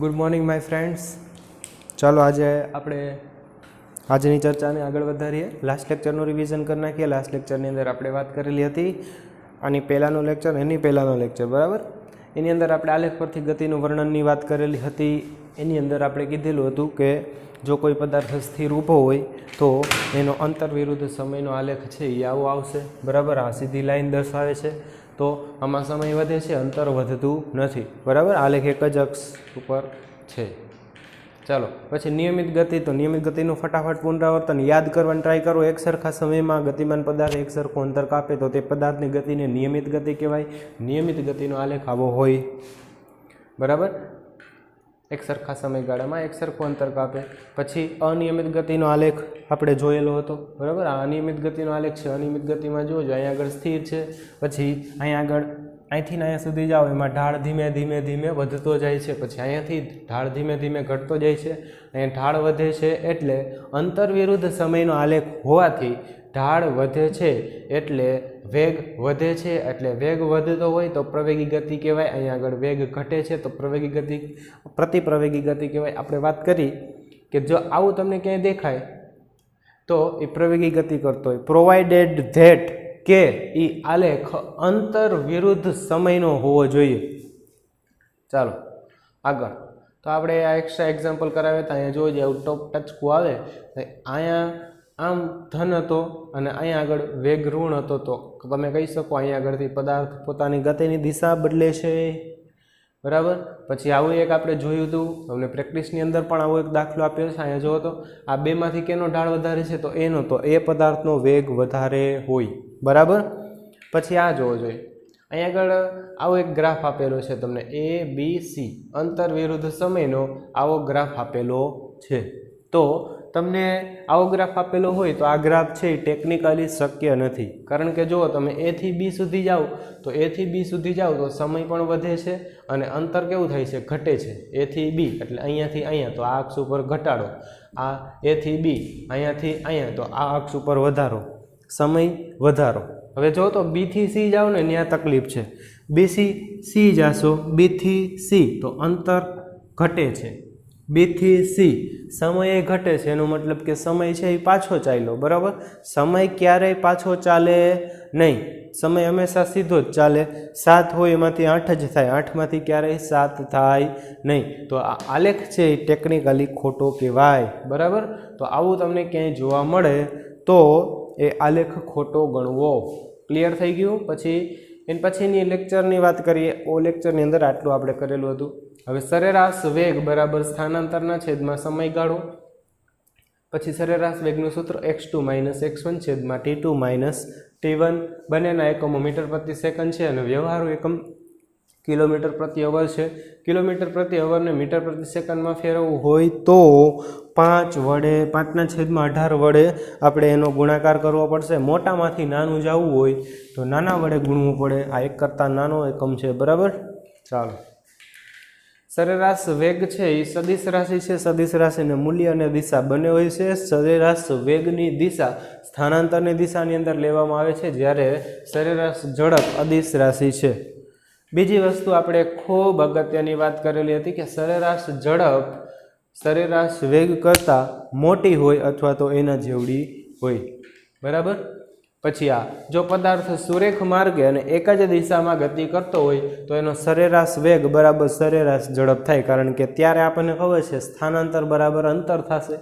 Good morning my friends. ચાલો આજે આપણે આજની ચર્ચાને આગળ વધારીએ. લાસ્ટ લેક્ચરનું રિવિઝન કરી નાખીએ. લાસ્ટ લેક્ચરની અંદર આપણે વાત કરેલી હતી આની પહેલાંનો લેક્ચર, એની પહેલાંનો લેક્ચર, બરાબર. એની અંદર આપણે આલેખ પરથી ગતિનું વર્ણનની વાત કરેલી હતી. એની અંદર આપણે કીધેલું હતું કે જો કોઈ પદાર્થ સ્થિર ઊભો હોય તો એનો અંતર વિરુદ્ધ સમયનો આલેખ છે એ આવો આવશે, બરાબર. આ સીધી લાઈન દર્શાવે છે તો આમાં સમય વધે છે, અંતર વધતું નથી, બરાબર. આલેખ એક જ અક્ષ ઉપર છે. ચાલો પછી નિયમિત ગતિ. તો નિયમિત ગતિનું ફટાફટ પુનરાવર્તન યાદ કરવાનું ટ્રાય કરો. એક સરખા સમયમાં ગતિમાન પદાર્થ એક સરખું અંતર કાપે તો તે પદાર્થની ગતિને નિયમિત ગતિ કહેવાય. નિયમિત ગતિનો આલેખ આવો હોય, બરાબર. એક સરખા સમયગાળામાં એક સરખું અંતર કાપે. પછી અનિયમિત ગતિનો આલેખ આપણે જોયેલો હતો, બરાબર. આ અનિયમિત ગતિનો આલેખ છે. અનિયમિત ગતિમાં જોજો અહીંયા આગળ સ્થિર છે, પછી અહીંયા આગળ અહીંથી અહીંયા સુધી જાઓ એમાં ઢાળ ધીમે ધીમે ધીમે વધતો જાય છે, પછી અહીંયાથી ઢાળ ધીમે ધીમે ઘટતો જાય છે, અહીંયા ઢાળ વધે છે. એટલે અંતર વિરુદ્ધ સમયનો આલેખ હોવાથી ઢાળ વધે છે એટલે વેગ વધે છે. એટલે વેગ વધતો હોય તો પ્રવેગી ગતિ કહેવાય. અહીંયા આગળ વેગ ઘટે છે તો પ્રવેગી ગતિ, પ્રતિપ્રવેગી ગતિ કહેવાય. આપણે વાત કરી કે જો આવું તમને ક્યાંય દેખાય તો એ પ્રવેગી ગતિ કરતો હોય, પ્રોવાઇડેડ ધેટ કે એ આલેખ અંતર વિરુદ્ધ સમયનો હોવો જોઈએ. ચાલો આગળ. તો આપણે આ એક્સ્ટ્રા એક્ઝામ્પલ કરાવે તો અહીંયા જોજો આવું ટોપ ટચકું આવે. અહીંયા આમ ધન હતો અને અહીંયા આગળ વેગ ઋણ હતો તો તમે કહી શકો અહીંયા આગળથી પદાર્થ પોતાની ગતિની દિશા બદલે છે, બરાબર. પછી આવું એક આપણે જોયું હતું, તમને પ્રેક્ટિસની અંદર પણ આવો એક દાખલો આપ્યો છે. અહીંયા જોવો તો આ બેમાંથી કેનો ઢાળ વધારે છે તો એનો, તો એ પદાર્થનો વેગ વધારે હોય, બરાબર. પછી આ જોવો જોઈએ. અહીંયા આગળ આવો એક ગ્રાફ આપેલો છે તમને, ABC અંતર વિરુદ્ધ સમયનો આવો ગ્રાફ આપેલો છે. તો તમને આવો ગ્રાફ આપેલો હોય તો આ ગ્રાફ છે એ ટેકનિકલી શક્ય નથી. કારણ કે જુઓ તમે A થી B સુધી જાઓ તો A થી B સુધી જાઓ તો સમય પણ વધે છે અને અંતર કેવું થાય છે, ઘટે છે. A થી B એટલે અહીંયાથી અહીંયા તો આ અક્ષ ઉપર ઘટાડો, આ A થી B અહીંયાથી અહીંયા તો આ અક્ષ ઉપર વધારો, સમય વધારો. હવે જો તો B થી C જાઓ ને ત્યાં તકલીફ છે. B થી C જાશો, B થી C તો અંતર ઘટે છે. B થી C સમય ઘટે છે, એનો મતલબ કે સમય છે એ પાછો ચાલ્યો, બરાબર. સમય ક્યારેય પાછો ચાલે નહીં, સમય હંમેશા સીધો જ ચાલે. 7 હોય એમાંથી 8 જ થાય, 8માંથી ક્યારેય 7 થાય નહીં. તો આ આલેખ છે એ ટેકનિકલી ખોટો કહેવાય, બરાબર. તો આવું તમને ક્યાંય જોવા મળે તો એ આલેખ ખોટો ગણવો. ક્લિયર થઈ ગયું. પછી એની પછીની લેક્ચરની વાત કરીએ. ઓ લેક્ચરની અંદર આટલું આપણે કરેલું હતું. હવે સરેરાશ વેગ બરાબર સ્થાનાંતરના છેદમાં સમયગાળો. પછી સરેરાશ વેગનું સૂત્ર x2 - x1 છેદમાં t2 - t1. બંનેના એકમો મીટર પ્રતિ સેકન્ડ છે અને વ્યવહારુ એકમ કિલોમીટર પ્રતિ અવર છે. કિલોમીટર પ્રતિ અવરને મીટર પ્રતિ સેકન્ડમાં ફેરવવું હોય તો 5/18 વડે આપણે એનો ગુણાકાર કરવો પડશે. મોટામાંથી નાનું જવું હોય તો નાના વડે ગુણવું પડે. આ એક કરતાં નાનો એકમ છે, બરાબર. ચાલો. સરેરાશ વેગ છે એ સદિશ રાશિ છે. સદિશ રાશિને મૂલ્ય અને દિશા બંને હોય છે. સરેરાશ વેગની દિશા સ્થાનાંતરની દિશાની અંદર લેવામાં આવે છે, જ્યારે સરેરાશ ઝડપ અદિશ રાશિ છે. બીજી વસ્તુ આપણે ખૂબ અગત્યની વાત કરેલી હતી કે સરેરાશ ઝડપ સરેરાશ વેગ કરતાં મોટી હોય અથવા તો એના જેવડી હોય, બરાબર. પછી આ જો પદાર્થ સુરેખ માર્ગે અને એક જ દિશામાં ગતિ કરતો હોય તો એનો સરેરાશ વેગ બરાબર સરેરાશ ઝડપ થાય, કારણ કે ત્યારે આપણને ખબર છે સ્થાનાંતર બરાબર અંતર થશે.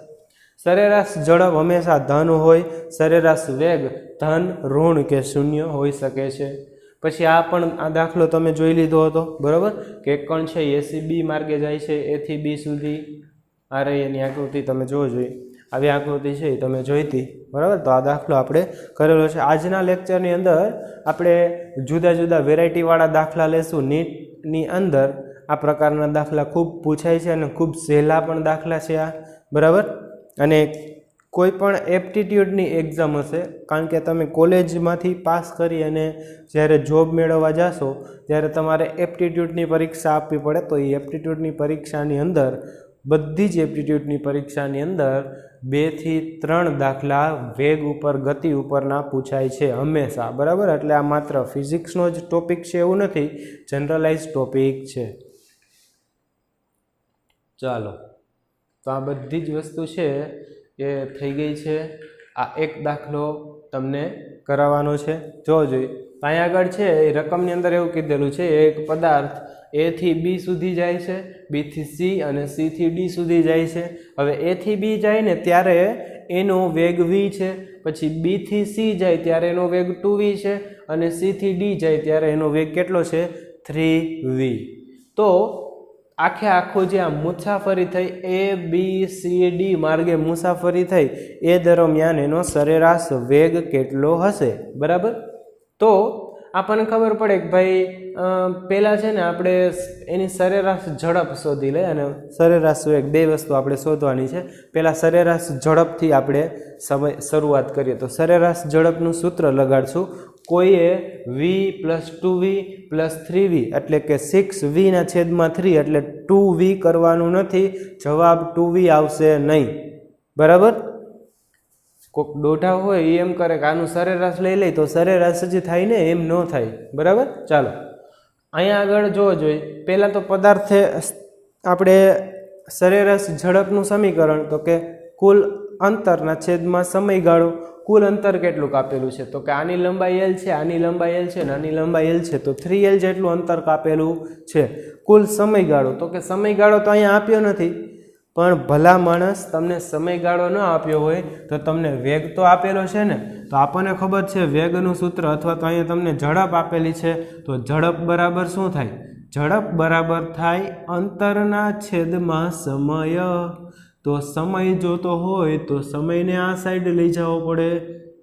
સરેરાશ ઝડપ હંમેશા ધન હોય, સરેરાશ વેગ ધન, ઋણ કે શૂન્ય હોઈ શકે છે. પછી આ પણ આ દાખલો તમે જોઈ લીધો હતો, બરાબર, કે એક કણ છે AC B માર્ગે જાય છે, A થી B સુધી. આ રહી એની આકૃતિ તમે જોવો જોઈએ. આવી આકૃતિ છે એ તમે જોઈતી, બરાબર. તો આ દાખલો આપણે કરેલો છે. આજના લેક્ચરની અંદર આપણે જુદા જુદા વેરાયટીવાળા દાખલા લેશું. નીટની અંદર આ પ્રકારના દાખલા ખૂબ પૂછાય છે અને ખૂબ સહેલા પણ દાખલા છે આ, બરાબર. અને કોઈ પણ એપ્ટિટ્યૂડની એક્ઝામ હશે, કારણ કે તમે કોલેજમાંથી પાસ કરી અને જ્યારે જોબ મેળવવા જશો ત્યારે તમારે એપ્ટિટ્યૂડની પરીક્ષા આપવી પડે. તો એ એપ્ટિટ્યૂડની પરીક્ષાની અંદર બધી જ એપ્ટિટ્યૂડની પરીક્ષાની અંદર 2 થી 3 દાખલા વેગ ઉપર, ગતિ ઉપરના પૂછાય છે હંમેશા, બરાબર. એટલે આ માત્ર ફિઝિક્સનો જ ટોપિક છે એવું નથી, જનરલાઇઝ ટોપિક છે. ચાલો, તો આ બધી જ વસ્તુ છે એ થઈ ગઈ છે. આ એક દાખલો તમને કરાવવાનો છે. જોવો જોઈએ અહીંયા આગળ છે એ રકમની અંદર એવું કીધેલું છે એક પદાર્થ એ થી બી સુધી જાય છે, બી થી સી અને સી થી ડી સુધી જાય છે. હવે એ થી બી જાય ને ત્યારે એનો વેગ v છે, પછી બી થી સી જાય ત્યારે એનો વેગ 2v છે, અને સી થી ડી જાય ત્યારે એનો વેગ કેટલો છે 3v. તો આખે આખું જે આ મુસાફરી થઈ એ બી સી ડી માર્ગે મુસાફરી થઈ એ દરમિયાન એનો સરેરાશ વેગ કેટલો હશે, બરાબર. તો આપણને ખબર પડે કે ભાઈ પહેલાં છે ને આપણે એની સરેરાશ ઝડપ શોધી લઈએ અને સરેરાશ વેગ, બે વસ્તુ આપણે શોધવાની છે. પહેલાં સરેરાશ ઝડપથી આપણે શરૂઆત કરીએ તો સરેરાશ ઝડપનું સૂત્ર લગાડશું. કોઈએ v plus 2v plus 3v એટલે કે 6v/3 એટલે 2v કરવાનું નથી, જવાબ 2v આવશે નહીં, બરાબર. કોઈક દોઢા હોય એ એમ કરે કે આનું સરેરાશ લઈ લે તો સરેરાશ જ થાય ને, એમ ન થાય, બરાબર. ચાલો અહીંયા આગળ જોવો જોઈએ. પહેલાં તો પદાર્થે આપણે સરેરાશ ઝડપનું સમીકરણ તો કે કુલ અંતરના છેદમાં સમયગાળો. કુલ અંતર કેટલું કાપેલું છે તો કે આની લંબાઈ l છે, આની લંબાઈ l છે અને આની લંબાઈ l છે, તો 3l જેટલું અંતર કાપેલું છે. કુલ સમયગાળો તો કે સમયગાળો તો અહીંયા આપ્યો નથી, પણ ભલા માણસ તમને સમયગાળો ન આપ્યો હોય તો તમને વેગ તો આપેલો છે ને. તો આપણને ખબર છે વેગનું સૂત્ર, અથવા તો અહીંયા તમને ઝડપ આપેલી છે, તો ઝડપ બરાબર શું થાય? ઝડપ બરાબર થાય અંતરના છેદમાં સમય. તો સમય જોતો હોય તો સમયને આ સાઈડ લઈ જવો પડે.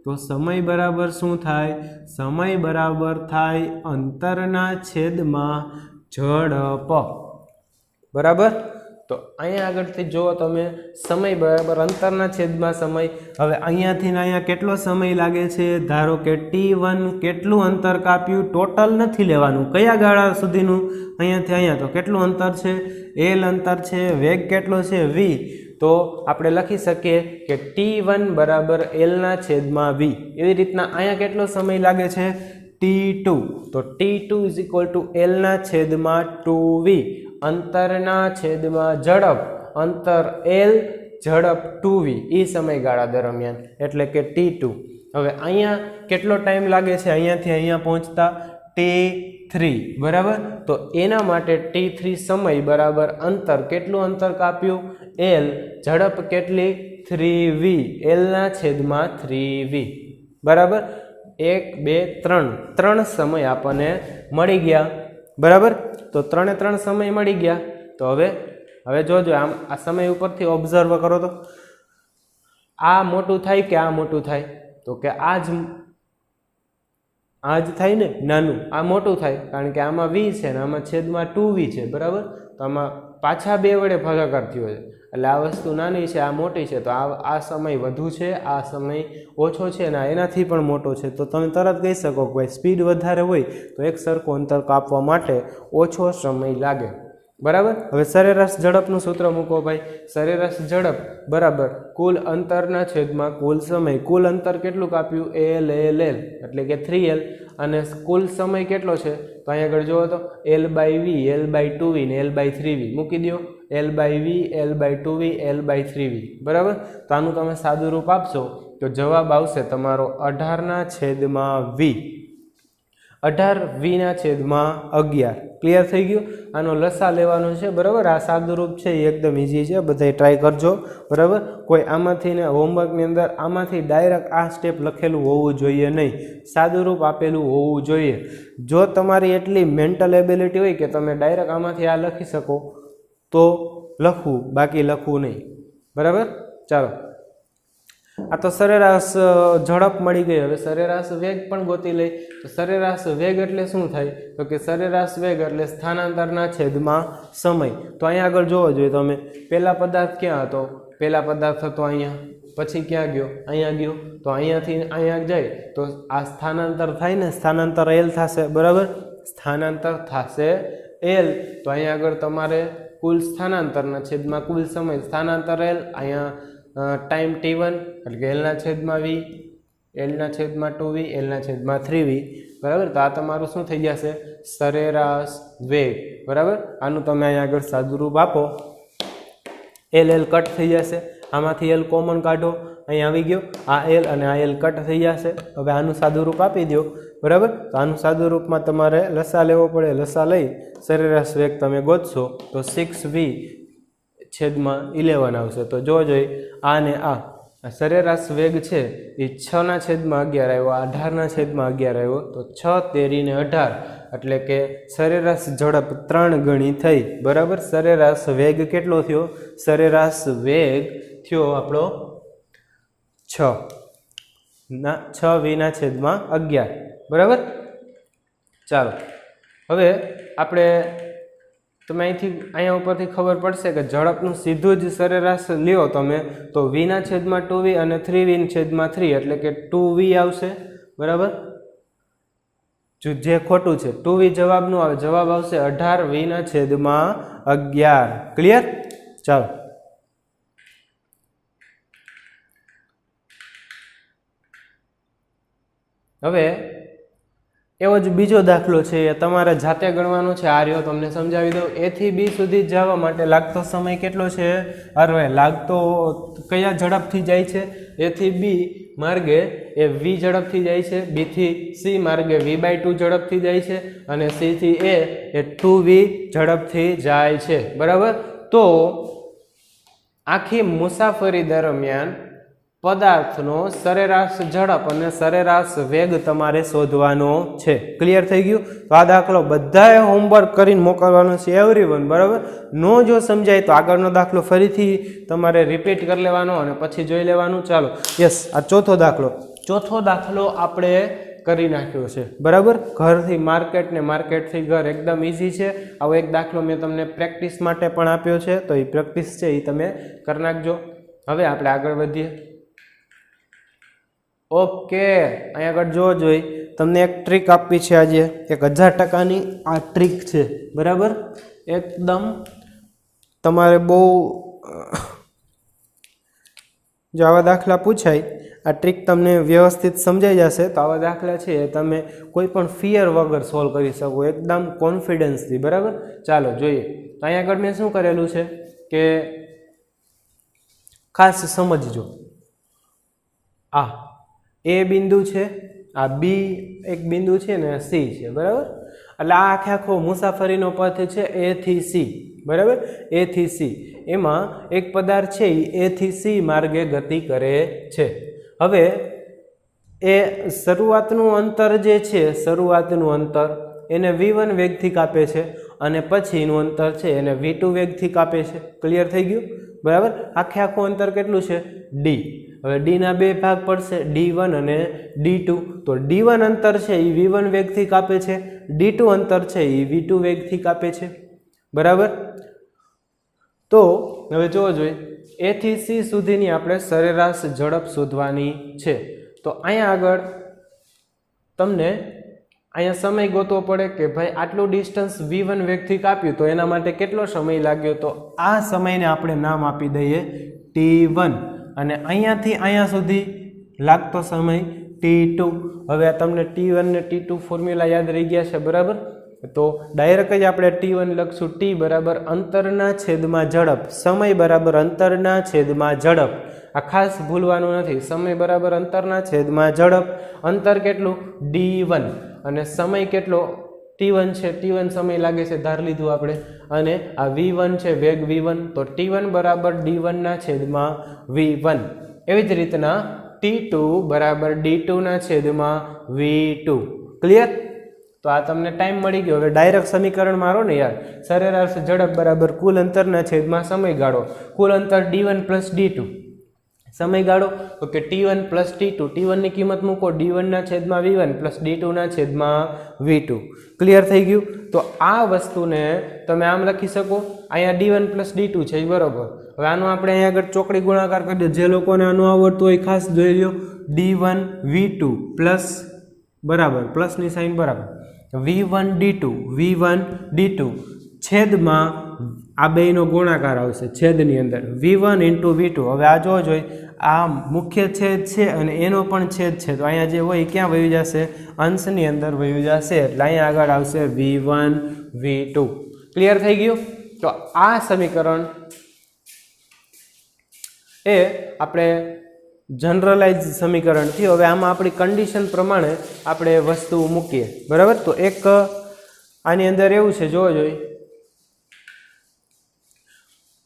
તો સમય બરાબર શું થાય? સમય બરાબર થાય અંતરના છેદમાં ઝડપ, બરાબર. તો અહીંયા આગળથી જુઓ તમે, સમય બરાબર અંતરના છેદમાં સમય. હવે અહીંયાથી અહીંયા કેટલો સમય લાગે છે? ધારો કે t1 કેટલું અંતર કાપ્યું, ટોટલ નથી લેવાનું, કયા ગાળા સુધીનું, અહીંયાથી અહીંયા, તો કેટલું અંતર છે? l અંતર છે. વેગ કેટલો છે? v. તો આપણે લખી શકીએ કે t1 બરાબર l/v. એવી રીતના અહીંયા કેટલો સમય લાગે છે? t2. તો t2 = l/2v. અંતરના છેદમાં ઝડપ, અંતર l, ઝડપ 2v એ સમયગાળા દરમિયાન, એટલે કે t2. હવે અહીંયા કેટલો ટાઈમ લાગે છે અહીંયાથી અહીંયા પહોંચતા? t3, બરાબર. તો એના માટે t3 સમય બરાબર અંતર, કેટલું અંતર કાપ્યું? l, ઝડપ કેટલી? 3v, l/3v, બરાબર. 1 2 3 સમય આપણને મળી ગયા, બરાબર. તો 3 સમય મળી ગયા. તો હવે જોજો, આમ આ સમય ઉપરથી ઓબ્ઝર્વ કરો તો આ મોટું થાય કે આ મોટું થાય? તો કે આ જ થાય ને, નાનું. આ મોટું થાય કારણ કે આમાં v છે ને આમાં છેદમાં 2v છે, બરાબર. તો આમાં પાછા 2 વડે ભાગાકાર થયો છે, એટલે આ વસ્તુ નાની છે, આ મોટી છે. તો આ સમય વધુ છે, આ સમય ઓછો છે, અને એનાથી પણ મોટો છે. તો તમે તરત કહી શકો કે ભાઈ સ્પીડ વધારે હોય તો એક સરખું અંતર કાપવા માટે ઓછો સમય લાગે, બરાબર. હવે સરેરાશ ઝડપનું સૂત્ર મૂકો ભાઈ. સરેરાશ ઝડપ બરાબર કુલ અંતરના છેદમાં કુલ સમય. કુલ અંતર કેટલું કાપ્યું? l એટલે કે 3l. અને કુલ સમય કેટલો છે? તો અહીંયા આગળ જુઓ તો l/v, l/2v ને l/3v મૂકી દો. l/v, l/2v, l/3v, બરાબર. તો આનું તમે સાદું રૂપ આપશો તો જવાબ આવશે તમારો 18/v. 18v/11. ક્લિયર થઈ ગયું? આનો લસા લેવાનો છે, બરાબર. આ સાદું રૂપ છે એ એકદમ ઇઝી છે, બધાય ટ્રાય કરજો, બરાબર. કોઈ આમાંથી ને હોમવર્કની અંદર આમાંથી ડાયરેક્ટ આ સ્ટેપ લખેલું હોવું જોઈએ નહીં, સાદું રૂપ આપેલું હોવું જોઈએ. જો તમારી એટલી મેન્ટલ એબિલિટી હોય કે તમે ડાયરેક્ટ આમાંથી આ લખી શકો તો લખવું, બાકી લખવું નહીં, બરાબર. ચાલો, આ તો સરેરાશ ઝડપ મળી ગઈ. હવે સરેરાશ વેગ પણ ગોતી લઈ. તો સરેરાશ વેગ એટલે શું થાય? તો કે સરેરાશ વેગ એટલે સ્થાનાંતરના છેદમાં સમય. તો અહીંયા આગળ જોવો જોઈએ તમે, પહેલા પદાર્થ ક્યાં હતો? પહેલા પદાર્થ હતો અહીંયા, પછી ક્યાં ગયો? અહીંયા ગયો. તો અહીંયાથી અહીંયા જાય તો આ સ્થાનાંતર થાય ને, સ્થાનાંતર l થશે, બરાબર. સ્થાનાંતર થશે l. તો અહીંયા આગળ તમારે કુલ સ્થાનાંતરના છેદમાં કુલ સમય, સ્થાનાંતર l, અહીંયા ટાઈમ t1 એટલે કે l/v, l/2v, l/3v, બરાબર. તો આ તમારું શું થઈ જશે? સરેરાશ વેગ, બરાબર. આનું તમે અહીંયા આગળ સાદું રૂપ આપો એલ એલ કટ થઈ જશે, આમાંથી એલ કોમન કાઢો, અહીં આવી ગયો આ એલ અને આ એલ કટ થઈ જશે. હવે આનું સાદું રૂપ આપી દો, બરાબર. તો આનું સાદું રૂપમાં તમારે લસા લેવો પડે. લસા લઈ સરેરાશ વેગ તમે ગોતશો તો 6v/11 આવશે. તો જો જોઈ આ ને આ સરેરાશ વેગ છે એ 6/11 આવ્યો, 18/11 આવ્યો. તો 6 તેરી ને 18 એટલે કે સરેરાશ ઝડપ 3 ગણી થઈ, બરાબર. સરેરાશ વેગ કેટલો થયો? સરેરાશ વેગ થયો આપણો 6v/11, બરાબર. ચાલો હવે આપણે તમે અહીંયા ઉપરથી ખબર પડશે કે ઝડપનું સીધું જ સરેરાશ લ્યો તમે તો v/2v અને 3v/3 એટલે કે 2v આવશે, બરાબર. જે ખોટું છે 2v જવાબનું આવે, જવાબ આવશે 18v/11. ક્લિયર? ચાલો હવે એવો જ બીજો દાખલો છે, એ તમારે જાતે ગણવાનો છે. આ રહ્યો તમને સમજાવી દઉં. એ થી બી સુધી જવા માટે લાગતો સમય કેટલો છે? અરે લાગતો કયા ઝડપથી જાય છે? એ થી બી માર્ગે એ v ઝડપથી જાય છે, બી થી સી માર્ગે v/2 ઝડપથી જાય છે અને સી થી એ 2v ઝડપથી જાય છે, બરાબર. તો આખી મુસાફરી દરમિયાન પદાર્થનો સરેરાશ ઝડપ અને સરેરાશ વેગ તમારે શોધવાનો છે. ક્લિયર થઈ ગયું? તો આ દાખલો બધાએ હોમવર્ક કરીને મોકલવાનો છે, એવરીવન, બરાબર. નો જો સમજાય તો આગળનો દાખલો ફરીથી તમારે રિપીટ કરી લેવાનો અને પછી જોઈ લેવાનું. ચાલો યસ, આ ચોથો દાખલો આપણે કરી નાખ્યો છે, બરાબર. ઘરથી માર્કેટ ને માર્કેટથી ઘર એકદમ ઇઝી છે. આવો એક દાખલો મેં તમને પ્રેક્ટિસ માટે પણ આપ્યો છે, તો એ પ્રેક્ટિસ છે એ તમે કરી નાખજો. હવે આપણે આગળ વધીએ. ઓકે, અહીંયા આગળ જોવો જોઈ તમને એક ટ્રીક આપી છે આજે, 1000%ની આ ટ્રીક છે, બરાબર. એકદમ તમારે બહુ જો આવા દાખલા પૂછાય, આ ટ્રીક તમને વ્યવસ્થિત સમજાઈ જશે તો આવા દાખલા છે તમે કોઈ પણ ફિયર વગર સોલ્વ કરી શકો, એકદમ કોન્ફિડન્સથી, બરાબર. ચાલો જોઈએ. તો અહીંયા આગળ મેં શું કરેલું છે કે ખાસ સમજજો. આ એ બિંદુ છે, આ બી એક બિંદુ છે ને સી છે, બરાબર. એટલે આ આખો મુસાફરીનો પથ છે એ થી સી, બરાબર. એ થી સી એમાં એક પદાર્થ છે એ થી સી માર્ગે ગતિ કરે છે. હવે એ શરૂઆતનું અંતર જે છે, શરૂઆતનું અંતર એને v1 વેગથી કાપે છે અને પછીનું અંતર છે એને v2 વેગથી કાપે છે. ક્લિયર થઈ ગયું? બરાબર. આખું અંતર કેટલું છે? d. હવે d ના બે ભાગ પડશે, d1 અને d2. તો d1 અંતર છે એ v1 વેગથી કાપે છે, d2 અંતર છે એ v2 વેગથી કાપે છે, બરાબર. તો હવે જોવો જોઈએ એ થી સી સુધીની આપણે સરેરાશ ઝડપ શોધવાની છે. તો અહીંયા આગળ તમને અહીંયા સમય ગોતવો પડે કે ભાઈ આટલું ડિસ્ટન્સ v1 વેગથી કાપ્યું તો એના માટે કેટલો સમય લાગ્યો. તો આ સમયને આપણે નામ આપી દઈએ t1 અને અહીંયાથી અહીંયા સુધી લાગતો સમય t2. હવે આ તમને t1 ને t2 ફોર્મ્યુલા યાદ રહી ગયા છે, બરાબર. તો ડાયરેક્ટ જ આપણે t1 લખશું, t બરાબર અંતરના છેદમાં ઝડપ, સમય બરાબર અંતરના છેદમાં ઝડપ. આ ખાસ ભૂલવાનું નથી, સમય બરાબર અંતરના છેદમાં ઝડપ. અંતર કેટલું? d1 અને સમય કેટલો? t1 છે, t1 સમય લાગે છે ધાર લીધું આપણે, અને આ v1 છે વેગ v1. તો t1 બરાબર d1 ના છેદમાં v1. એવી જ રીતના t2 બરાબર d2 ના છેદમાં v2. ક્લિયર? તો આ તમને ટાઈમ મળી ગયો. હવે ડાયરેક્ટ સમીકરણ મારો ને યાર, સરેરાશ ઝડપ બરાબર કુલ અંતરના છેદમાં સમયગાળો. કુલ અંતર d1 પ્લસ d2, સમયગાળો તો કે t1 પ્લસ t2. t1 ની કિંમત મૂકો d1 ના છેદમાં v1 પ્લસ d2 ના છેદમાં v2. ક્લિયર થઈ ગયું? તો આ વસ્તુને તમે આમ લખી શકો, અહીંયા d1 પ્લસ d2 છે, બરોબર. હવે આનું આપણે અહીંયા આગળ ચોકડી ગુણાકાર કરી દો. જે લોકોને આનું આવડતું હોય ખાસ જોઈ લો. d1 v2 પ્લસ બરાબર પ્લસની સાઇન બરાબર v1 d2 છેદમાં આ બેનો ગુણાકાર આવશે છેદની અંદર v1 × v2. હવે આ જોવો જોઈએ, આ મુખ્ય છેદ છે અને એનો પણ છેદ છે, તો અહીંયા જે હોય ક્યાં વયું જશે? અંશની અંદર વયું જશે, એટલે અહીંયા આગળ આવશે v1 v2. ક્લિયર થઈ ગયું? તો આ સમીકરણ એ આપણે જનરલાઇઝ સમીકરણ થયું. હવે આમાં આપણી કન્ડિશન પ્રમાણે આપણે વસ્તુ મૂકીએ, બરાબર. તો એક આની અંદર એવું છે, જોવો જોઈએ.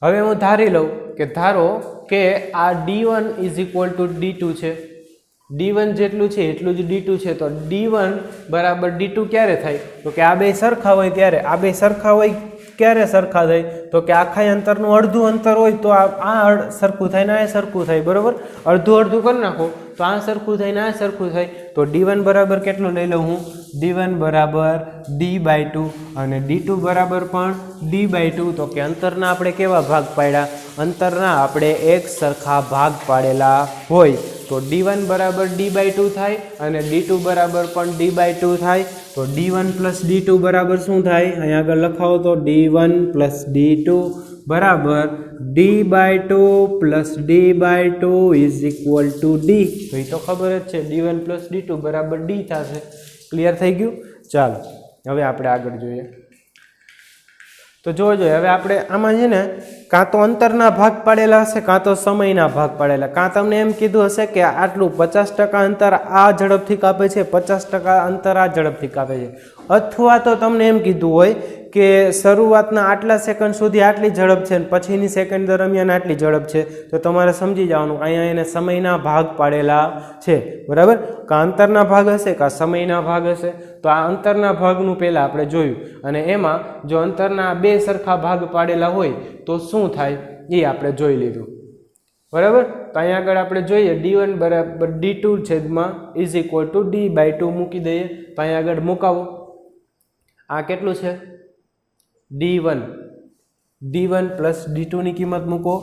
હવે હું ધારી લઉં કે ધારો કે આ d1 is equal to d2 છે. d1 જેટલું છે એટલું જ d2 છે. તો d1 બરાબર d2 ક્યારે થાય? તો કે આ બે સરખા હોય ત્યારે. આ બે સરખા હોય ક્યારે સરખા થાય? તો કે આખા અંતરનું અડધું અંતર હોય તો આ સરખું થાય ને આ સરખું થાય, બરાબર. અડધું અડધું કરી નાખો તો આ સરખું થાય ને આ સરખું થાય. તો d1 બરાબર કેટલું લઈ લઉં હું? d1 બરાબર d/2 અને d2 બરાબર પણ d/2. તો કે અંતરના આપણે કેવા ભાગ પાડ્યા? અંતરના આપણે એક સરખા ભાગ પાડેલા હોય. તો d1 બરાબર d/2 થાય અને d2 બરાબર પણ d/2 થાય. તો d1 પ્લસ d2 બરાબર શું થાય? અહીંયા આગળ લખાવો તો d1 પ્લસ d2 બરાબર d/2 plus d/2 is equal to d. તો એ તો ખબર જ છે, d1 પ્લસ d2 બરાબર d થશે. ક્લિયર થઈ ગયું? ચાલો હવે આપણે આગળ જોઈએ. તો જોજો, હવે આપણે આમાં છે ને કાં તો અંતરના ભાગ પાડેલા હશે કાં તો સમયના ભાગ પાડેલા. કાં તમને એમ કીધું હશે કે આટલું 50% અંતર આ ઝડપથી કાપે છે, 50% અંતર આ ઝડપથી કાપે છે. અથવા તો તમને એમ કીધું હોય કે શરૂઆતના આટલા સેકન્ડ સુધી આટલી ઝડપ છે અને પછીની સેકન્ડ દરમિયાન આટલી ઝડપ છે. તો તમારે સમજી જવાનું અહીંયા એને સમયના ભાગ પાડેલા છે, બરાબર. કાં અંતરના ભાગ હશે કાં સમયના ભાગ હશે. તો આ અંતરના ભાગનું પહેલાં આપણે જોયું અને એમાં જો અંતરના બે સરખા ભાગ પાડેલા હોય તો શું થાય એ આપણે જોઈ લીધું, બરાબર. તો અહીંયા આગળ આપણે જોઈએ d1 બરાબર d2 છેદમાં ઇઝ ઇક્વલ ટુ d/2 મૂકી દઈએ. તો અહીંયા આગળ મુકાવો. આ કેટલું છે? d1 પ્લસ d2 ની કિંમત મૂકો,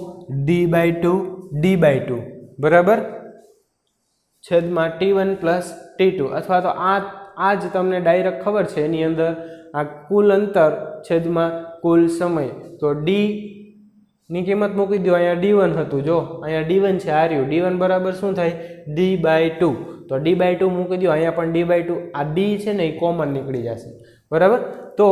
d/2 બરાબર છેદમાં t1 પ્લસ t2. અથવા તો આ જ તમને ડાયરેક્ટ ખબર છે એની અંદર આ કુલ અંતર છેદમાં કુલ સમય. તો d ની કિંમત મૂકી દો. અહીંયા d1 હતું, જો અહીંયા d1 છે, આ રહ્યું d1 બરાબર શું થાય? d/2. તો d/2 મૂકી દો. અહીંયા પણ d/2. આ d છે ને એ કોમન નીકળી જશે, બરાબર. તો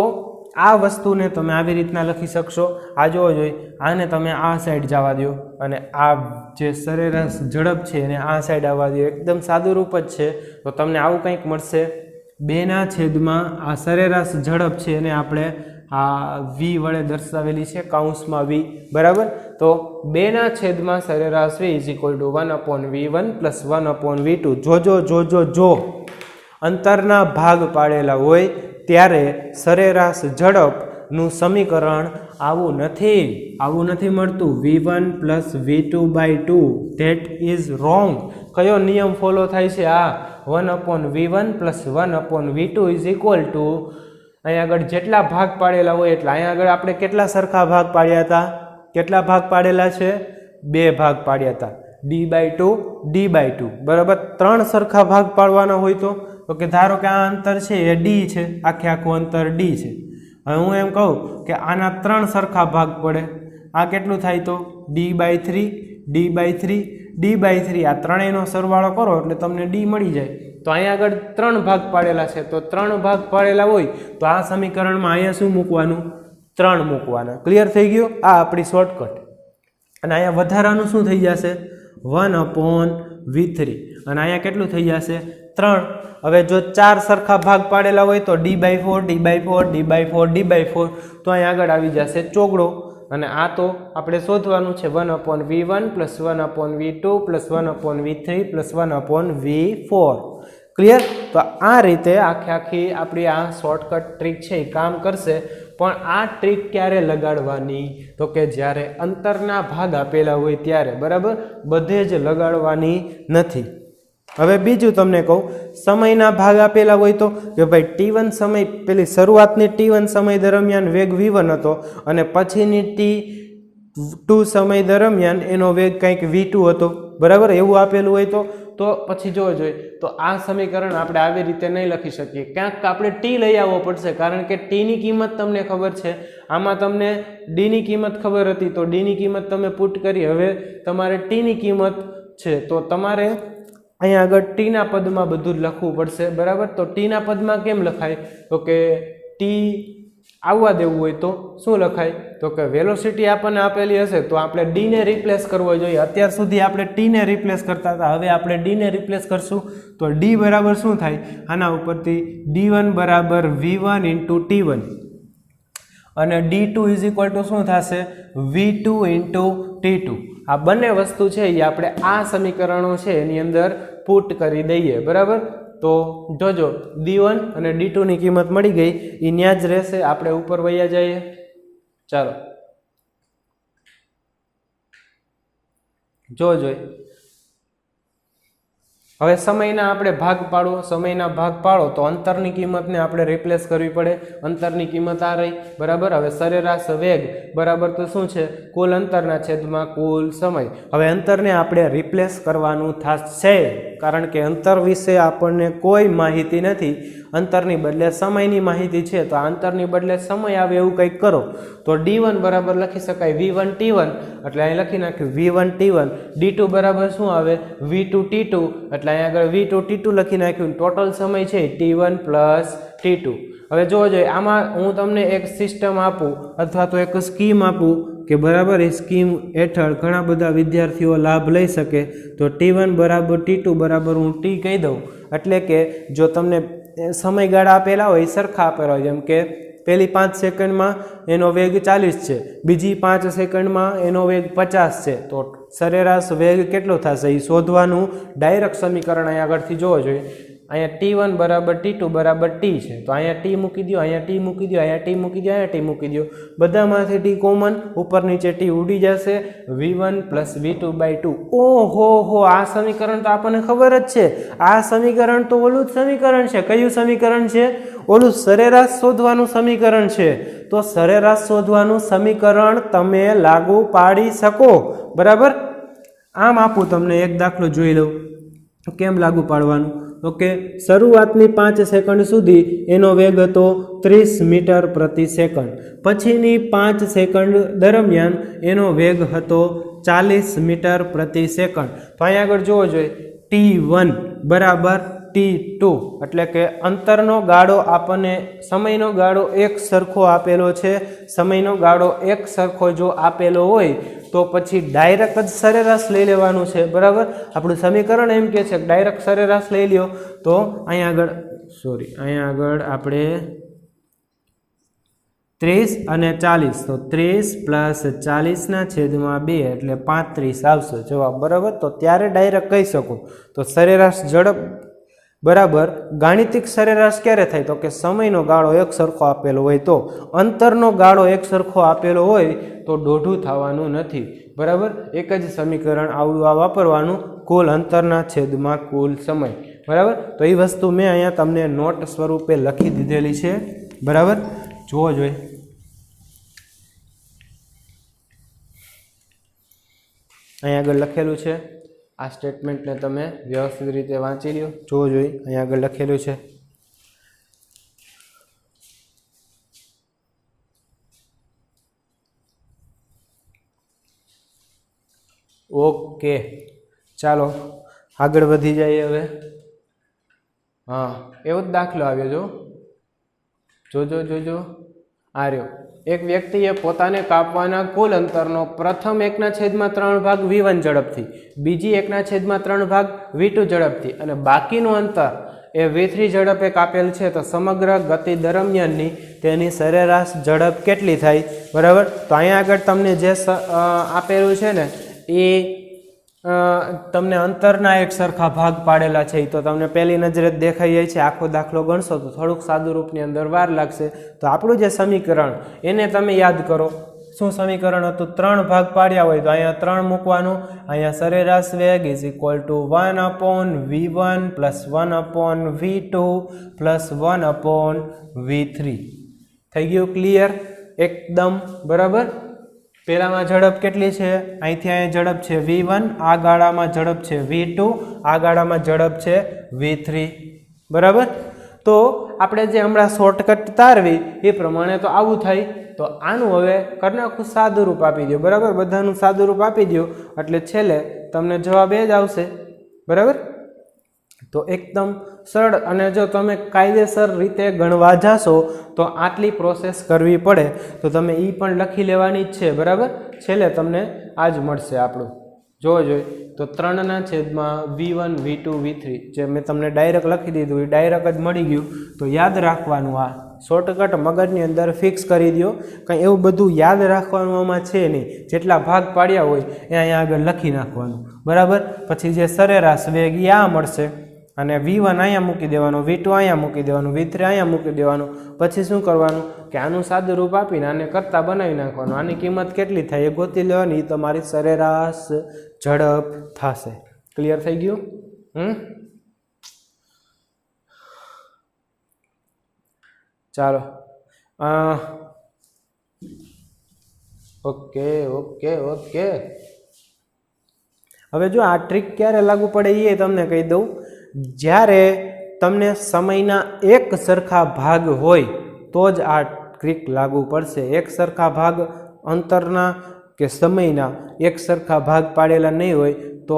આ વસ્તુને તમે આવી રીતના લખી શકશો. આ જોવો જોઈએ, આને તમે આ સાઈડ જવા દો અને આ જે સરેરાશ ઝડપ છે એને આ સાઈડ આવવા દો. એકદમ સાદું રૂપ જ છે. તો તમને આવું કંઈક મળશે. 2 છેદમાં આ સરેરાશ ઝડપ છે એને આપણે આ v વડે દર્શાવેલી છે, કૌંસમાં v, બરાબર. તો 2 છેદમાં સરેરાશ v is equal to 1/v1 plus 1/v2. જો અંતરના ભાગ પાડેલા હોય ત્યારે સરેરાશ ઝડપનું સમીકરણ આવું નથી મળતું. v1 plus v2/2 that is wrong. કયો નિયમ ફોલો થાય છે? આ 1/v1 plus 1/v2 is equal to અહીંયા આગળ જેટલા ભાગ પાડેલા હોય એટલા. અહીંયા આગળ આપણે કેટલા સરખા ભાગ પાડ્યા હતા? કેટલા ભાગ પાડેલા છે? 2 ભાગ પાડ્યા હતા, d/2 બરાબર. 3 સરખા ભાગ પાડવાના હોય તો કે ધારો કે આ અંતર છે એ d છે, આખું અંતર d છે. હવે હું એમ કહું કે આના 3 સરખા ભાગ પડે. આ કેટલું થાય? તો d/3 આ ત્રણેયનો સરવાળો કરો એટલે તમને d મળી જાય. તો અહીંયા આગળ 3 ભાગ પાડેલા છે. તો 3 ભાગ પાડેલા હોય તો આ સમીકરણમાં અહીંયા શું મૂકવાનું? 3 મૂકવાના. ક્લિયર થઈ ગયું? આ આપણી શોર્ટકટ. અને અહીંયા વધારાનું શું થઈ જશે? 1/v3 અને અહીંયા કેટલું થઈ જશે? 3. હવે જો 4 સરખા ભાગ પાડેલા હોય તો d/4 તો અહીંયા આગળ આવી જશે ચોગડો. અને આ તો આપણે શોધવાનું છે 1/v1 plus 1/v2 plus 1/v3 plus 1/v4. Clear? તો આ રીતે આખી આપણી આ શોર્ટકટ ટ્રીક છે એ કામ કરશે. પણ આ ટ્રીક ક્યારે લગાડવાની? તો કે જ્યારે અંતરના ભાગ આપેલા હોય ત્યારે, બરાબર. બધે જ લગાડવાની નથી. હવે બીજું તમને કહું, સમયના ભાગ આપેલા હોય તો કે ભાઈ t1 સમય, પેલી શરૂઆતની t1 સમય દરમિયાન વેગ v1 હતો અને પછીની t2 સમય દરમિયાન એનો વેગ કંઈક v2 હતો, બરાબર. એવું આપેલું હોય તો પછી જોવો જોઈએ. તો આ સમીકરણ આપણે આવી રીતે નહીં લખી શકીએ. ક્યાંક આપણે t લઈ આવવો પડશે, કારણ કે t ની કિંમત તમને ખબર છે. આમાં તમને d ની કિંમત ખબર હતી તો d ની કિંમત તમે પુટ કરી. હવે તમારે t ની કિંમત છે તો તમારે અહીંયા આગળ t ના પદમાં બધું જ લખવું પડશે, બરાબર. તો t ના પદમાં કેમ લખાય? તો કે t આવવા દેવું હોય તો શું લખાય? તો કે વેલોસિટી આપણને આપેલી હશે તો આપણે ડીને રિપ્લેસ કરવો જોઈએ. અત્યાર સુધી આપણે ટીને રિપ્લેસ કરતા હતા, હવે આપણે ડીને રિપ્લેસ કરશું તો ડી બરાબર શું થાય? આના ઉપરથી D1 બરાબર V1 ઇન્ટુ T1 અને D2 ઇઝ ઇક્વલ ટુ શું થશે? V2 into T2. આ બંને વસ્તુ છે એ આપણે આ સમીકરણો છે એની અંદર પુટ કરી દઈએ. બરાબર, તો જોજો D1 અને D2 ની કિંમત મળી ગઈ, એ ન્યા જ રહેશે. આપણે ઉપર વયા જઈએ. ચાલો જોજો હવે સમયના આપણે ભાગ પાડો. સમયના ભાગ પાડો તો અંતરની કિંમતને આપણે રિપ્લેસ કરવી પડે. અંતરની કિંમત આ રહી. બરાબર, હવે સરેરાશ વેગ બરાબર તો શું છે? કુલ અંતરના છેદમાં કુલ સમય. હવે અંતરને આપણે રિપ્લેસ કરવાનું થશે કારણ કે અંતર વિશે આપણને કોઈ માહિતી નથી. અંતરની બદલે સમયની માહિતી છે તો અંતરની બદલે સમય આવે એવું કંઈક કરો. તો D1 બરાબર લખી શકાય V1 T1 એટલે અહીં લખી નાખ્યું V1 T1. D2 બરાબર શું આવે? V2 T2 એટલે અહીં આગળ V2 T2 લખી નાખ્યું. ટોટલ સમય છે T1 પ્લસ T2. હવે જોજો આમાં હું તમને એક સિસ્ટમ આપું અથવા તો એક સ્કીમ આપું કે બરાબર એ સ્કીમ હેઠળ ઘણા બધા વિદ્યાર્થીઓ લાભ લઈ શકે. તો T1 બરાબર T2 બરાબર હું T કહી દઉં એટલે કે જો તમને સમયગાળા આપેલા હોય સરખા આપેલા હોય, જેમ કે પહેલી 5 સેકન્ડમાં એનો વેગ 40 છે, બીજી 5 સેકન્ડમાં એનો વેગ 50 છે, તો સરેરાશ વેગ કેટલો થશે એ શોધવાનું ડાયરેક્ટ સમીકરણ અહીંયા આગળથી જોવો જોઈએ. અહીંયા T1 બરાબર T2 બરાબર T છે તો અહીંયા T મૂકી દો, અહીંયા T મૂકી દો, અહીંયા T મૂકી દો, અહીંયા T મૂકી દો. બધામાંથી T કોમન, ઉપર નીચે T ઉડી જશે. V1 plus V2 by 2. ઓહો હો, આ સમીકરણ તો આપણને ખબર જ છે. આ સમીકરણ તો ઓલું જ સમીકરણ છે. કયું સમીકરણ છે? ઓલું સરેરાશ શોધવાનું સમીકરણ છે. તો સરેરાશ શોધવાનું સમીકરણ તમે લાગુ પાડી શકો. બરાબર, આમ આપું તમને એક દાખલો જોઈ લઉં કેમ લાગુ પાડવાનું. ઓકે, શરૂઆતની 5 સેકન્ડ સુધી એનો વેગ હતો 30 મીટર પ્રતિ સેકન્ડ. પછીની 5 સેકન્ડ દરમિયાન એનો વેગ હતો 40 મીટર પ્રતિ સેકન્ડ. તો અહીંયા આગળ જોવો જોઈએ T1 બરાબર T2 એટલે કે અંતરનો ગાળો આપણને સમયનો ગાળો એક સરખો આપેલો છે. સમયનો ગાળો એક સરખો જો આપેલો હોય તો પછી ડાયરેક્ટ જ સરેરાશ લઈ લેવાનું છે. બરાબર, આપણું સમીકરણ એમ કે છે કે ડાયરેક્ટ સરેરાશ લઈ લ્યો. તો અહીંયા આગળ આપણે 30 અને 40 તો 30 પ્લસ 40 છેદમાં 2 એટલે 35 આવશે જવાબ. બરાબર, તો ત્યારે ડાયરેક્ટ કહી શકો. તો સરેરાશ ઝડપ બરાબર ગાણિતિક સરેરાશ ક્યારે થાય? તો કે સમયનો ગાળો એક સરખો આપેલો હોય. તો અંતરનો ગાળો એક સરખો આપેલો હોય તો દોઢું થવાનું નથી. બરાબર, એક જ સમીકરણ આવડું આ વાપરવાનું, કુલ અંતરના છેદમાં કુલ સમય. બરાબર, તો એ વસ્તુ મેં અહીંયા તમને નોટ સ્વરૂપે લખી દીધેલી છે. બરાબર, જોવો જોઈએ. અહીંયા આગળ લખેલું છે. આ સ્ટેટમેન્ટને તમે વ્યવસ્થિત રીતે વાંચી લ્યો. જોવો જોઈએ અહીંયા આગળ લખેલું છે. ઓકે, ચાલો આગળ વધી જઈએ હવે. હા, એવો જ દાખલો આવ્યો. જોજો આ રહ્યો. એક વ્યક્તિએ પોતાને કાપવાના કુલ અંતરનો પ્રથમ 1/3 ભાગ V1 ઝડપથી, બીજી 1/3 ભાગ V2 ઝડપથી અને બાકીનું અંતર એ V3 ઝડપે કાપેલ છે. તો સમગ્ર ગતિ દરમિયાનની તેની સરેરાશ ઝડપ કેટલી થાય? બરાબર, તો અહીંયા આગળ તમને જે આપેલું છે ને એ તમને અંતરના એક સરખા ભાગ પાડેલા છે. તો તમને પહેલી નજરે દેખાઈ જાય છે. આખો દાખલો ગણશો તો થોડુંક સાદું રૂપની અંદર વાર લાગશે. તો આપણું જે સમીકરણ એને તમે યાદ કરો. શું સમીકરણ હતું? 3 ભાગ પાડ્યા હોય તો અહીંયા 3 મૂકવાનું. અહીંયા સરેરાશ વેગ is equal to 1/V1 plus 1/V2 plus 1/V3. થઈ ગયું ક્લિયર એકદમ? બરાબર, પહેલામાં ઝડપ કેટલી છે? અહીંથી અહીંયા ઝડપ છે V1, આ ગાળામાં ઝડપ છે V2, આ ગાળામાં ઝડપ છે V3. બરાબર, તો આપણે જે હમણાં શોર્ટકટ તારવી એ પ્રમાણે તો આવું થાય. તો આનું હવે કરી નાખું સાદું રૂપ આપી દો. બરાબર, બધાનું સાદું રૂપ આપી દો એટલે છેલ્લે તમને જવાબ એ જ આવશે. બરાબર, તો એકદમ સરળ, અને જો તમે કાયદેસર રીતે ગણવા જાશો તો આટલી પ્રોસેસ કરવી પડે, તો તમે એ પણ લખી લેવાની જ છે, બરાબર. છેલ્લે તમને આ જ મળશે આપણું, જોવો જોઈએ તો 3/v1 v2 v3 જે મેં તમને ડાયરેક્ટ લખી દીધું એ ડાયરેક્ટ જ મળી ગયું. તો યાદ રાખવાનું, આ શોર્ટકટ મગજની અંદર ફિક્સ કરી દો. કંઈ એવું બધું યાદ રાખવાનું આમાં છે નહીં, જેટલા ભાગ પાડ્યા હોય એ અહીંયા આગળ લખી નાખવાનું, બરાબર. પછી જે સરેરાશ વેગ એ આ મળશે, અને v1 અહીંયા મૂકી દેવાનું, v2 અહીંયા મૂકી દેવાનું, v3 અહીંયા મૂકી દેવાનું. પછી શું કરવાનું કે આનું સાદું રૂપ આપીને આને કરતા બનાવી નાખવાનું. આની કિંમત કેટલી થાય એ ગોતી લેવાની, એ તમારી સરેરાશ ઝડપ થશે. ક્લિયર થઈ ગયું? ચાલો, ઓકે ઓકે ઓકે. હવે જો આ ટ્રીક ક્યારે લાગુ પડે એ તમને કહી દઉં. જ્યારે તમને સમયના એક સરખા ભાગ હોય તો જ આ ટ્રીક લાગુ પડશે. એક સરખા ભાગ અંતરના કે સમયના એક સરખા ભાગ પાડેલા નહીં હોય તો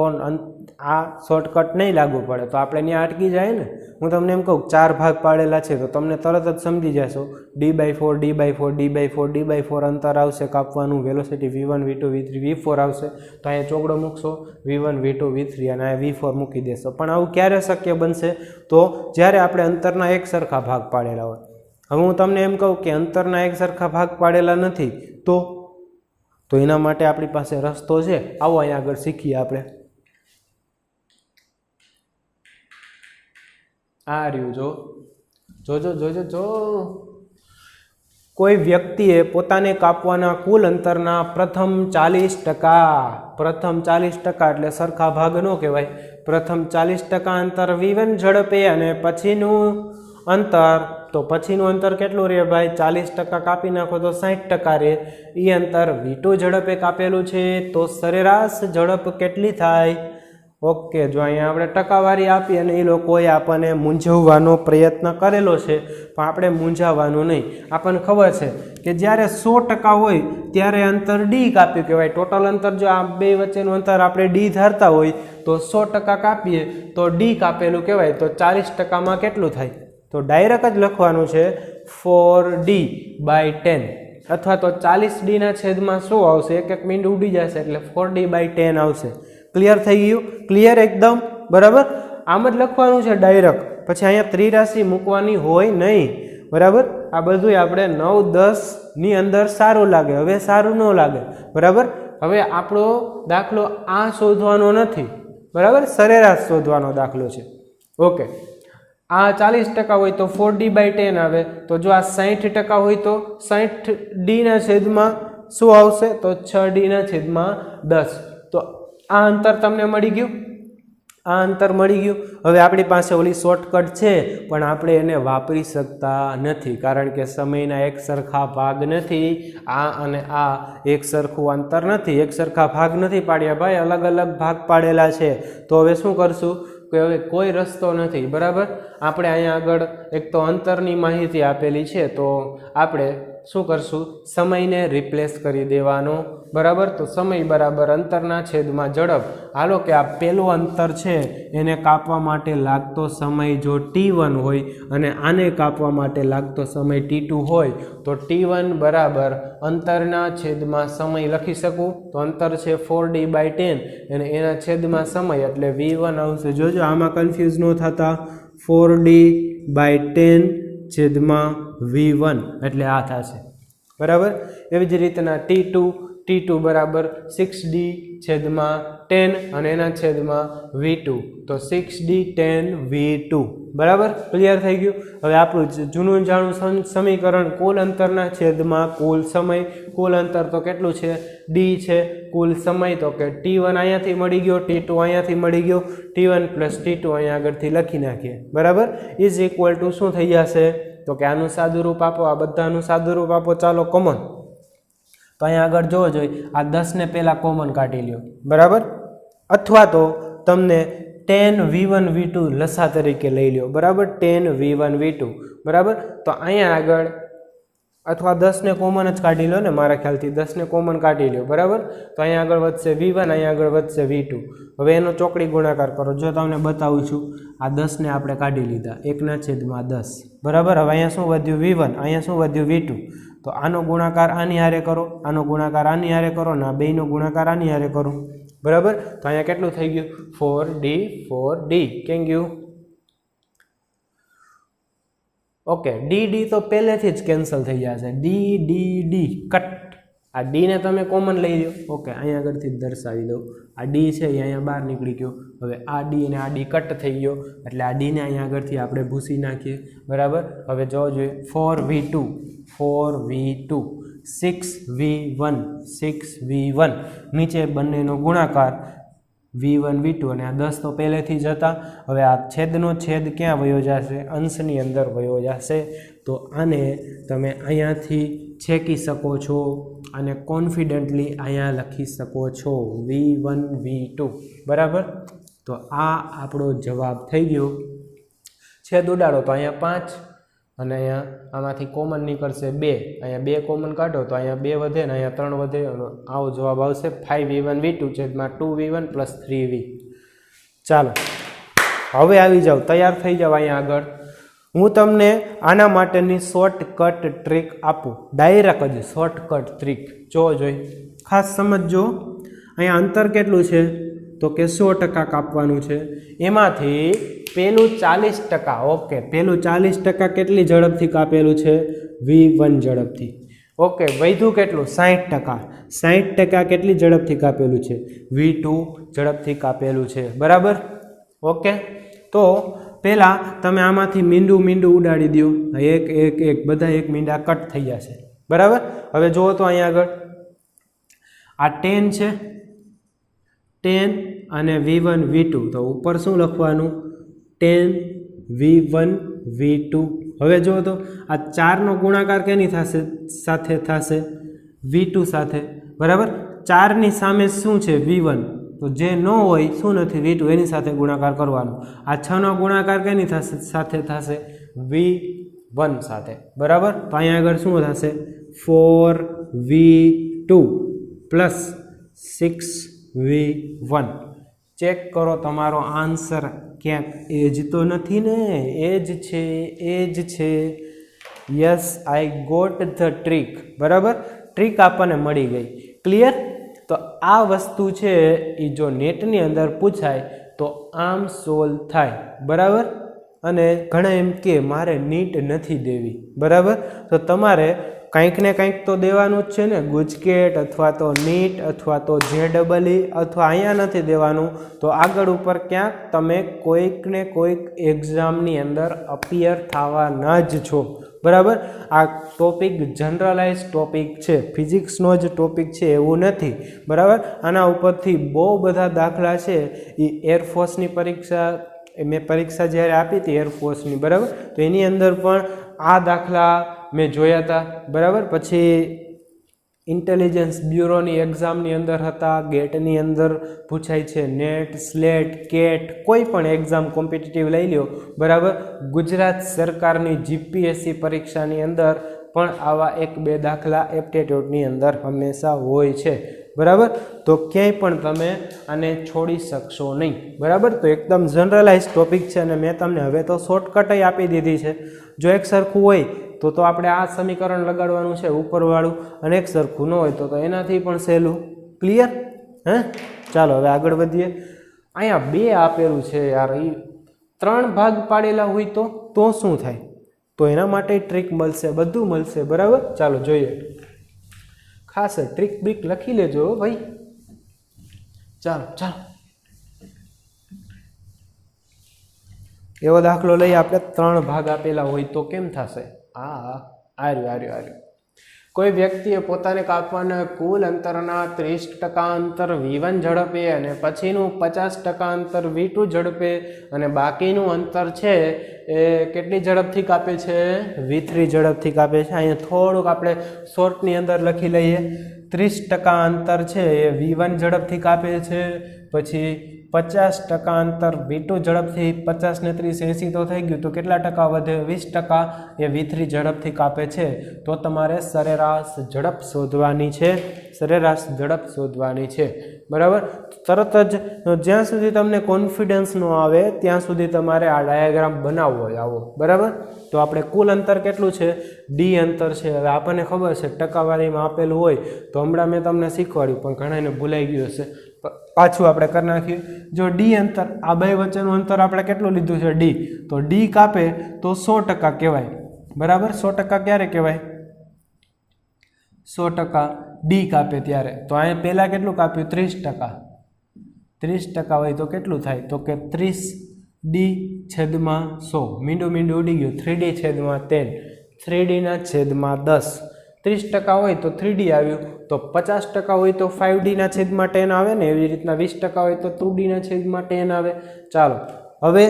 આ શોર્ટકટ નહીં લાગુ પડે, તો આપણે ત્યાં અટકી જાય ને. હું તમને એમ કહું 4 ભાગ પાડેલા છે તો તમને તરત જ સમજી જશો d/4 d/4 d/4 d/4 અંતર આવશે કાપવાનું, velocity v1 v2 v3 v4 આવશે. તો અહીંયા ચોકડો મૂકશો, v1 v2 v3 અને અહીંયા v4 મૂકી દેશો. પણ આવું ક્યારે શક્ય બનશે? તો જ્યારે આપણે અંતરના એક સરખા ભાગ પાડેલા હોય. હવે હું તમને એમ કહું કે અંતરના એક સરખા ભાગ પાડેલા નથી, તો એના માટે આપણી પાસે રસ્તો છે. આવો અહીંયા આગળ શીખીએ આપણે. આ રહ્યું, જો કોઈ વ્યક્તિએ પોતાને કાપવાના કુલ અંતરના પ્રથમ 40% એટલે સરખા ભાગ ન કહેવાય. પ્રથમ 40% અંતર v1 ઝડપે અને પછીનું અંતર કેટલું રહે ભાઈ? 40% કાપી નાખો તો 60% રહે. એ અંતર v2 ઝડપે કાપેલું છે, તો સરેરાશ ઝડપ કેટલી થાય? ઓકે, જો અહીંયા આપણે ટકાવારી આપી અને એ લોકોએ આપણને મૂંઝવવાનો પ્રયત્ન કરેલો છે, પણ આપણે મૂંઝાવાનું નહીં. આપણને ખબર છે કે જ્યારે 100% હોય ત્યારે અંતર ડી કાપ્યું કહેવાય. ટોટલ અંતર જો આ બે વચ્ચેનું અંતર આપણે ડી ધારતા હોય તો 100% કાપીએ તો ડી કાપેલું કહેવાય. તો 40%માં કેટલું થાય? તો ડાયરેક્ટ જ લખવાનું છે 4d/10, અથવા તો 40d/100 આવશે. એક મિનિટ ઉડી જશે એટલે 4d/10 આવશે. ક્લિયર થઈ ગયું? ક્લિયર એકદમ, બરાબર. આમ જ લખવાનું છે ડાયરેક્ટ. પછી અહીંયા ત્રિરાશિ મૂકવાની હોય નહીં, બરાબર. આ બધું આપણે 9, 10 ની અંદર સારું લાગે, હવે સારું ન લાગે, બરાબર. હવે આપણો દાખલો આ શોધવાનો નથી, બરાબર, સરેરાશ શોધવાનો દાખલો છે. ઓકે, આ 40% હોય તો 4d/10 આવે. તો જો આ 60% હોય તો 60d/10 શું આવશે? તો 6d/10. તો આ અંતર તમને મળી ગયું, આ અંતર મળી ગયું. હવે આપણી પાસે ઓલી શોર્ટકટ છે, પણ આપણે એને વાપરી શકતા નથી, કારણ કે સમયના એક સરખા ભાગ નથી. આ અને આ એક સરખું અંતર નથી, એક સરખા ભાગ નથી પાડ્યા ભાઈ, અલગ અલગ ભાગ પાડેલા છે. તો હવે શું કરશું કે હવે કોઈ રસ્તો નથી, બરાબર. આપણે અહીંયા આગળ એક તો અંતરની માહિતી આપેલી છે, તો આપણે શું કરશું? સમયને રિપ્લેસ કરી દેવાનો, બરાબર. તો સમય બરાબર અંતરના છેદમાં ઝડપ. હાલો કે આ પહેલું અંતર છે એને કાપવા માટે લાગતો સમય જો t1 હોય અને આને કાપવા માટે લાગતો સમય t2 હોય, તો t1 બરાબર અંતરના છેદમાં સમય લખી શકું. તો અંતર છે 4d/10 અને એના છેદમાં સમય એટલે v1 આવશે. જોજો આમાં કન્ફ્યુઝ ન થતા, 4d/10 છેદમાં v1 એટલે આ થશે, બરાબર. એવી જ રીતના t2 બરાબર 6d/10 અને એના છેદમાં v2, તો 6d/10 v2, બરાબર. ક્લિયર થઈ ગયું? હવે આપણું જૂનું જાણું સમીકરણ કુલ અંતરના છેદમાં કુલ સમય. કુલ અંતર તો કેટલું છે? d છે. કુલ સમય તો કે t1 અહીંયાથી મળી ગયો, t2 અહીંયાથી મળી ગયો, t1 + t2 અહીંયા આગળથી લખી નાખીએ, બરાબર. ઇઝ ઇક્વલ ટુ શું થઈ જશે? તો કે આનું સાદું રૂપ આપો, આ બધાનું સાદું રૂપ આપો. ચાલો કોમન, તો અહીંયા આગળ જોવો જોઈએ, આ 10 ને પહેલાં કોમન કાઢી લ્યો, બરાબર. અથવા તો તમને 10v1 v2 લસા તરીકે લઈ લ્યો, બરાબર. 10v1 v2, બરાબર. તો અહીંયા આગળ અથવા 10 ને કોમન જ કાઢી લો ને, મારા ખ્યાલથી 10 ને કોમન કાઢી લો, બરાબર. તો અહીંયા આગળ વધશે V1, અહીંયા આગળ વધશે V2. હવે એનો ચોકડી ગુણાકાર કરો. જો તમને બતાવું છું, આ 10 ને આપણે કાઢી લીધા, 1/10, બરાબર. હવે અહીંયા શું વધ્યું? V1, અહીંયા શું વધ્યું? V2. તો આનો ગુણાકાર આની હારે કરો, આનો ગુણાકાર આની હારે કરો, ને આ બેયનો ગુણાકાર આની હારે કરો, બરાબર. તો અહીંયા કેટલું થઈ ગયું? 4D કેમ ગયું? ઓકે, ડી તો પહેલેથી જ કેન્સલ થઈ જશે. D cut. આ ડી ને તમે કોમન લઈ લો. ઓકે, અહીંયા આગળથી જ દર્શાવી દઉં. આ ડી છે એ અહીંયા બહાર નીકળી ગયો. હવે આ ડી અને આ ડી કટ થઈ ગયો, એટલે આ ડી ને અહીંયા આગળથી આપણે ભૂસી નાખીએ, બરાબર. હવે જોવો જોઈએ, 4V2, 6V1, નીચે બંનેનો ગુણાકાર V1 V2, અને આ 10 તો પહેલેથી જ હતા. હવે આ છેદનો છેદ ક્યાં વયો જશે? અંશની અંદર વયો જશે. તો આને તમે અહીંયાથી છેકી શકો છો અને કોન્ફિડન્ટલી અહીંયા લખી શકો છો V1 V2, બરાબર. તો આ આપણો જવાબ થઈ ગયો. છેદ ઉડાડો તો અહીંયા 5, અને અહીંયા આમાંથી કોમન નીકળશે 2, અહીંયા 2 કોમન કાઢો તો અહીંયા 2 વધે ને અહીંયા 3 વધે. આવો જવાબ આવશે 5V1 V2 છેદમાં 2V1 + 3V. ચાલો હવે આવી જાઓ, તૈયાર થઈ જાઓ. અહીંયા આગળ હું તમને આના માટેની શોર્ટકટ ટ્રીક આપું, ડાયરેક્ટ જ શોર્ટકટ ટ્રીક. જો જોઈ ખાસ સમજજો. અહીંયા અંતર કેટલું છે? તો કે 100% કાપવાનું છે. એમાંથી પેલું 40%, ઓકે, પેલું 40% કેટલી ઝડપથી કાપેલું છે? V1 ઝડપથી. ઓકે, વધ્યું કેટલું? 60%. 60% કેટલી ઝડપથી કાપેલું છે? V2 ઝડપથી કાપેલું છે, બરાબર. ઓકે, તો પહેલાં તમે આમાંથી મીંડું ઉડાડી દો. એક બધા એક મીંડા કટ થઈ જશે, બરાબર. હવે જુઓ તો અહીંયા આગળ આ 10 છે, 10 અને V1 V2. તો ઉપર શું લખવાનું? 10 V1 V2. હવે જુઓ તો આ 4નો ગુણાકાર કેની સાથે થશે? V2 સાથે, બરાબર. 4ની સામે શું છે? V1. તો જે ન હોય શું નથી? V2, એની સાથે ગુણાકાર કરવાનો. આ 6નો ગુણાકાર કેની સાથે થશે? V1 સાથે, બરાબર. તો અહીંયા આગળ શું થશે? 4V2 + 6V1. ચેક કરો તમારો આન્સર ક્યાંક એજ તો નથી ને? એજ છે. Yes, I got the trick, બરાબર. ટ્રીક આપણને મળી ગઈ. ક્લિયર? તો આ વસ્તુ છે એ જો નેટની અંદર પૂછાય તો આમ સોલ્વ થાય, બરાબર. અને ઘણા એમ કે મારે નીટ નથી દેવી, બરાબર. તો તમારે કંઈક ને કંઈક તો દેવાનું જ છે ને, ગુજકેટ અથવા તો નીટ અથવા તો JEE, અથવા અહીંયા નથી દેવાનું તો આગળ ઉપર ક્યાંક તમે કોઈક ને કોઈક એક્ઝામની અંદર અપિયર થવાના જ છો, બરાબર. આ ટોપિક જનરલાઇઝ ટોપિક છે, ફિઝિક્સનો જ ટોપિક છે એવું નથી, બરાબર. આના ઉપરથી બહુ બધા દાખલા છે. એ એરફોર્સની પરીક્ષા, મેં પરીક્ષા જ્યારે આપી હતી એરફોર્સની, બરાબર, તો એની અંદર પણ આ દાખલા મેં જોયા હતા, બરાબર. પછી ઇન્ટેલિજન્સ બ્યુરોની એક્ઝામની અંદર હતા, ગેટની અંદર પૂછાય છે, નેટ, સ્લેટ, કેટ, કોઈ પણ એક્ઝામ કોમ્પિટિટિવ લઈ લ્યો, બરાબર. ગુજરાત સરકારની GPSC પરીક્ષાની અંદર પણ આવા 1-2 દાખલા એપ્ટિટ્યૂડની અંદર હંમેશા હોય છે, બરાબર. તો ક્યાંય પણ તમે આને છોડી શકશો નહીં, બરાબર. તો એકદમ જનરલાઇઝ ટોપિક છે અને મેં તમને હવે તો શોર્ટકટ આપી દીધી છે. જો એક સરખું હોય તો આપણે આ સમીકરણ લગાડવાનું છે ઉપરવાળું, અને એક સરખું ન હોય તો એનાથી પણ સહેલું. ક્લિયર? હે? ચાલો હવે આગળ વધીએ. અહીંયા 2 આપેલું છે યાર, એ 3 ભાગ પાડેલા હોય તો શું થાય? તો એના માટે ટ્રીક મળશે, બધું મળશે, બરાબર. ચાલો જોઈએ. ખાસ ટ્રીક બ્રીક લખી લેજો ભાઈ. ચાલો એવો દાખલો લઈ આપણે 3 ભાગ આપેલા હોય તો કેમ થશે? આર્યું. કોઈ વ્યક્તિએ પોતાને કાપવાના કુલ અંતરના 30% અંતર V1 ઝડપે અને પછીનું 50% અંતર V2 ઝડપે અને બાકીનું અંતર છે એ કેટલી ઝડપથી કાપે છે? V3 ઝડપથી કાપે છે. અહીંયા થોડુંક આપણે શોર્ટની અંદર લખી લઈએ. 30% અંતર છે એ V1 ઝડપથી કાપે છે, પછી 50% અંતર V2 ઝડપથી 50 ને 30 80 તો થઈ ગયું, તો કેટલા ટકા વધે? 20% એ V3 ઝડપથી કાપે છે. તો તમારે સરેરાશ ઝડપ શોધવાની છે, સરેરાશ ઝડપ શોધવાની છે, બરાબર. તરત જ જ્યાં સુધી તમને કોન્ફિડન્સ ન આવે ત્યાં સુધી તમારે આ ડાયાગ્રામ બનાવવો હોય આવો, બરાબર. તો આપણે કુલ અંતર કેટલું છે? D અંતર છે. હવે આપણને ખબર છે ટકાવારીમાં આપેલું હોય તો હમણાં મેં તમને શીખવાડ્યું પણ ઘણાને ભૂલાઈ ગયું હશે, પાછું આપણે કરી નાખીએ. જો D અંતર, આ બે વચ્ચેનું અંતર આપણે કેટલું લીધું છે? D. તો D કાપે તો 100% કહેવાય, બરાબર. 100% ક્યારે કહેવાય? 100% D કાપે ત્યારે. તો અહીંયા પહેલાં કેટલું કાપ્યું? 30%. 30% હોય તો કેટલું થાય? તો કે 30D/100. મીંડું ઉડી ગયું. 3D/10. 3D/10. 30% હોય તો 3D આવ્યું, તો 50% હોય તો 5D/10 આવે ને, એવી રીતના 20% હોય તો 2D/10 આવે. ચાલો હવે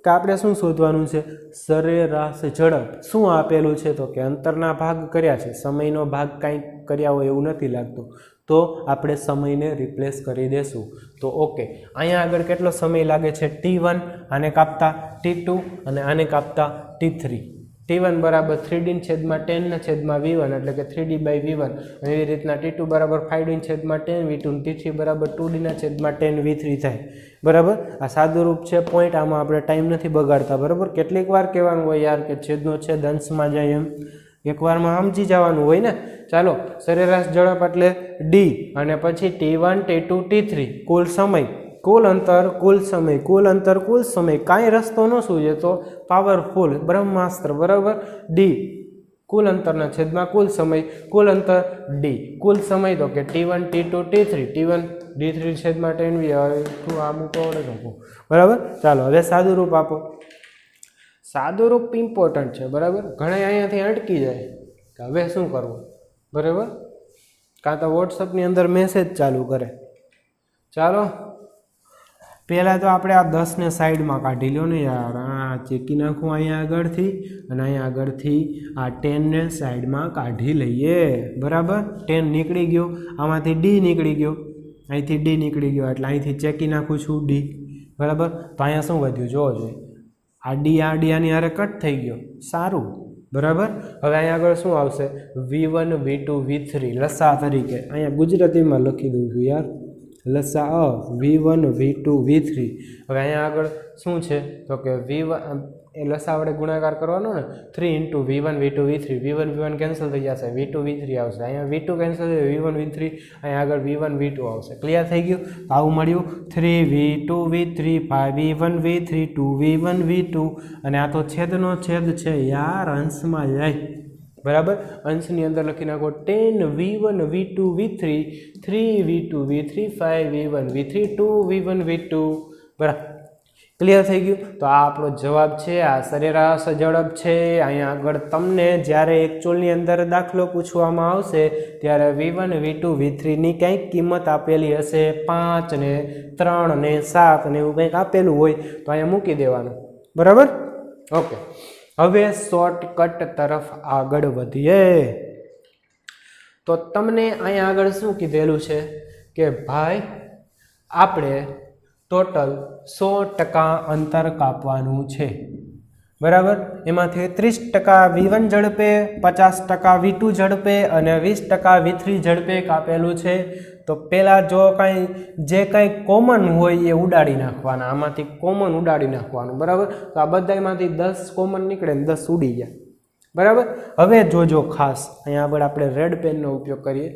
કે આપણે શું શોધવાનું છે? સરેરાશ ઝડપ. શું આપેલું છે? તો કે અંતરના ભાગ કર્યા છે, સમયનો ભાગ કાંઈ કર્યા હોય એવું નથી લાગતું, તો આપણે સમયને રિપ્લેસ કરી દેશું. તો ઓકે, અહીંયા આગળ કેટલો સમય લાગે છે? T1, આને કાપતા T2 અને આને કાપતા T3. T1 બરાબર 3D/10/V1 એટલે કે 3D/V1. એવી રીતના T2 બરાબર 5D/10 V2, T3 બરાબર 2D/10 V3 થાય, બરાબર. આ સાદું રૂપ છે, પોઈન્ટ. આમાં આપણે ટાઈમ નથી બગાડતા, બરાબર. કેટલીક વાર કહેવાનું હોય યાર કે છેદનો છેદ અંશમાં જાય, એમ એકવારમાં સમજી જવાનું હોય ને. ચાલો, સરેરાશ ઝડપ એટલે D અને પછી T1 T2 T3. કુલ સમય, કુલ અંતર, કુલ સમય, કુલ અંતર, કુલ સમય. કાંઈ રસ્તો ન સૂજે તો પાવરફુલ બ્રહ્માસ્ત્ર, બરાબર. D કુલ અંતરના છેદમાં કુલ સમય, કુલ અંતર D, કુલ સમય તો કે T1 T2 T3. T1 D3/10V. આ મૂકો મૂકું, બરાબર. ચાલો હવે સાદું રૂપ આપો. સાદું રૂપ ઇમ્પોર્ટન્ટ છે, બરાબર. ઘણા અહીંયાથી અટકી જાય કે હવે શું કરવું, બરાબર. કાં તો વોટ્સઅપની અંદર મેસેજ ચાલુ કરે. ચાલો પહેલાં તો આપણે આ 10ને સાઈડમાં કાઢી લો ને યાર. આ ચેકી નાખું અહીંયા આગળથી અને અહીંયા આગળથી આ 10ને સાઈડમાં કાઢી લઈએ, બરાબર. 10 નીકળી ગયો, આમાંથી D નીકળી ગયો, અહીંથી D નીકળી ગયો એટલે અહીંથી ચેકી નાખું છું D, બરાબર. તો અહીંયા શું વધ્યું જોવો જોઈએ. આ D આની હારે કટ થઈ ગયો, સારું, બરાબર. હવે અહીંયા આગળ શું આવશે? V1 V2 V3 લસા તરીકે અહીંયા ગુજરાતીમાં લખી દઉં છું યાર, લસા V1 V2 V3. હવે અહીંયા આગળ શું છે? તો કે V1 એ લસા વડે ગુણાકાર કરવાનો ને, 3 × V1 V2 V3. V1 cancel થઈ જશે, V2 V3 આવશે. અહીંયા V2 કેન્સલ થઈ, V1 V3, અહીંયા આગળ V1 V2 આવશે. ક્લિયર થઈ ગયું? આવું મળ્યું 3V2 V3 5V1 V3 2V1 V2. અને આ તો છેદનો છેદ છે યાર, અંશમાં જાય, બરાબર. અંશની અંદર લખી નાખો 10V1 V2 V3 3V2 V3 5V1 V3 2V1 V2, બરાબર. ક્લિયર થઈ ગયું? તો આ આપણો જવાબ છે, આ સરેરાશ ઝડપ છે. અહીંયા આગળ તમને જ્યારે એકચુઅલની અંદર દાખલો પૂછવામાં આવશે ત્યારે V1 V2 V3ની કંઈક કિંમત આપેલી હશે, 5 ને 3 ને 7 ને એવું કંઈક આપેલું હોય તો અહીંયા મૂકી દેવાનું, બરાબર. ઓકે, હવે શોર્ટકટ તરફ આગળ વધીએ. તો તમને અહીંયા આગળ શું કીધેલું છે કે ભાઈ આપણે ટોટલ 100% અંતર કાપવાનું છે, બરાબર. એમાંથી 30% V1 ઝડપે, 50% V2 ઝડપે અને 20% V3 ઝડપે કાપેલું છે. તો પહેલાં જો જે કાંઈ કોમન હોય એ ઉડાડી નાખવાના, આમાંથી કોમન ઉડાડી નાખવાનું, બરાબર. તો આ બધામાંથી 10 કોમન નીકળે ને 10 ઉડી ગયા, બરાબર. હવે જોજો ખાસ, અહીંયા આગળ આપણે રેડ પેનનો ઉપયોગ કરીએ.